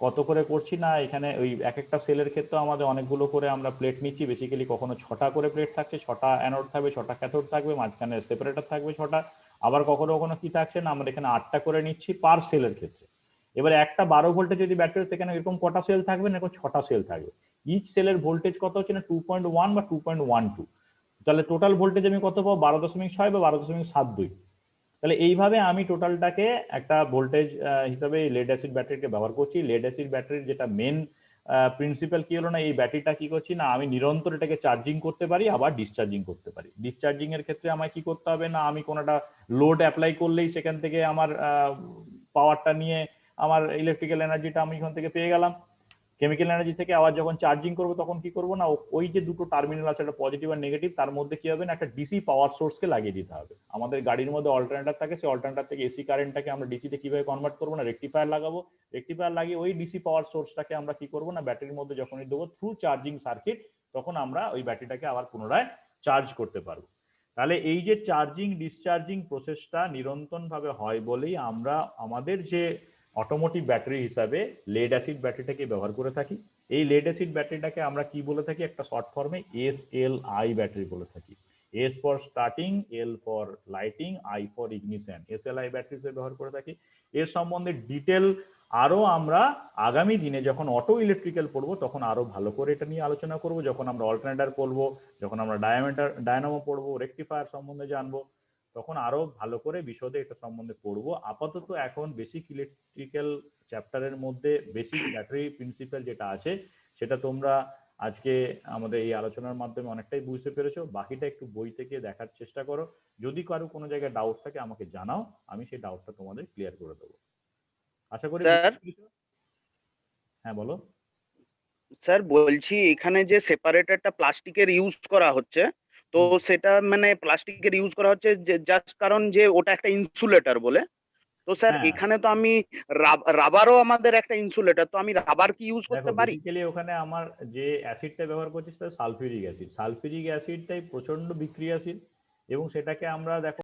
কত করে করছি না, এখানে ওই এক একটা সেলের ক্ষেত্রে আমাদের অনেকগুলো করে আমরা প্লেট নিচ্ছি। বেসিক্যালি কখনো 6টা করে প্লেট থাকছে, 6টা অ্যানোড থাকবে, 6টা ক্যাথোড থাকবে, মাঝখানে সেপারেটর থাকবে 6টা। আবার কখনো কখনো কি থাকছে না, আমরা এখানে 8টা করে নিচ্ছি পার সেলের ক্ষেত্রে। এবারে একটা 12 ভোল্টের যদি ব্যাটারি, সেখানে এরকম কটা সেল থাকবে না, এরকম 6টা সেল থাকবে। ইচ সেলের ভোল্টেজ কত হচ্ছে না 2.1 বা 2.12। তাহলে টোটাল ভোল্টেজ আমি কত পাবো, 12.6 বা 12.72। তাহলে এইভাবে আমি টোটালটাকে একটা ভোল্টেজ হিসাবে লেড অ্যাসিড ব্যাটারিকে ব্যবহার করছি। লেড অ্যাসিড ব্যাটারির যেটা মেন প্রিন্সিপাল কি হলো না, এই ব্যাটারিটা কি করছি না, আমি নিরন্তর এটাকে চার্জিং করতে পারি আবার ডিসচার্জিং করতে পারি। ডিসচার্জিং এর ক্ষেত্রে আমায় কি করতে হবে না, আমি কোনোটা লোড অ্যাপ্লাই করলেই সেখান থেকে আমার পাওয়ারটা নিয়ে আমার ইলেকট্রিক্যাল এনার্জিটা আমি এখান থেকে পেয়ে গেলাম। কেমিক্যাল এনার্জি থেকে আবার যখন চার্জিং করবো তখন কি করবো না, ওই যে দুটো টার্মিনাল আছে, একটা পজিটিভ আর নেগেটিভ, তার মধ্যে কি হবে না, একটা ডিসি পাওয়ার সোর্সকে লাগিয়ে দিতে হবে। আমাদের গাড়ির মধ্যে অল্টারনেটর থাকে, সেই অল্টারনেটর থেকে এসি কারেন্টটাকে আমরা ডিসিতে কিভাবে কনভার্ট করবো না, রেকটিফায়ার লাগাবো। রেকটিফায়ার লাগিয়ে ওই ডিসি পাওয়ার সোর্সটাকে আমরা কি করবো না, ব্যাটারির মধ্যে যখনই দেবো থ্রু চার্জিং সার্কিট, তখন আমরা ওই ব্যাটারিটাকে আবার পুনরায় চার্জ করতে পারবো। তাহলে এই যে চার্জিং ডিসচার্জিং প্রসেসটা নিরন্তর ভাবে হয় বলেই আমরা আমাদের যে অটোমোটিভ ব্যাটারি হিসাবে লেড অ্যাসিড ব্যাটারিটাকে ব্যবহার করে থাকি। এই লেড অ্যাসিড ব্যাটারিটাকে আমরা কি বলে থাকি, একটা শর্ট ফর্মে SLI ব্যাটারি বলে থাকি। S for starting, L for lighting, I for ignition, SLI battery হিসেবে ব্যবহার করে থাকি। এর সম্বন্ধে ডিটেল আরো আমরা আগামী দিনে যখন অটো ইলেকট্রিক্যাল পড়বো তখন আরো ভালো করে এটা নিয়ে আলোচনা করব, যখন আমরা অল্টারনেটর পড়বো, যখন আমরা ডায়নামো পড়বো, রেকটিফায়ার সম্বন্ধে জানবো, তখন আরো ভালো করে বিশদে এটা সম্বন্ধে পড়বো। আপাতত এখন বেসিক ইলেকট্রিক্যাল চ্যাপ্টারের মধ্যে বেসিক ব্যাটারি প্রিন্সিপাল যেটা আছে সেটা তোমরা আজকে আমাদের এই আলোচনার মাধ্যমে অনেকটাই বুঝতে পেরেছো। বাকিটা একটু বই থেকে দেখার চেষ্টা করো, যদি কারো কোনো জায়গায় ডাউট থাকে আমাকে জানাও, আমি সেই ডাউটটা তোমাদের ক্লিয়ার করে দেবো। আশা করি বুঝতে স্যার পেরেছো। হ্যাঁ বলো। স্যার বলছি এখানে যে সেপারেটরটা প্লাস্টিকের ইউজ করা হচ্ছে, তো সেটা মানে প্লাস্টিকের ইউজ করা হচ্ছে যে জাস্ট কারণ যে ওটা একটা ইনসুলেটর বলে। তো স্যার হ্যাঁ এখানে তো আমি রাবারও আমাদের একটা ইনসুলেটর, তো আমি রাবার কি ইউজ দেখো, করতে পারি? বেসিক্যালি ওখানে আমার যে অ্যাসিডটা ব্যবহার করছি সেটা সালফিউরিক অ্যাসিড। সালফিউরিক অ্যাসিডটাই প্রচন্ড বিক্রিয়াশীল এবং সেটাকে আমরা দেখো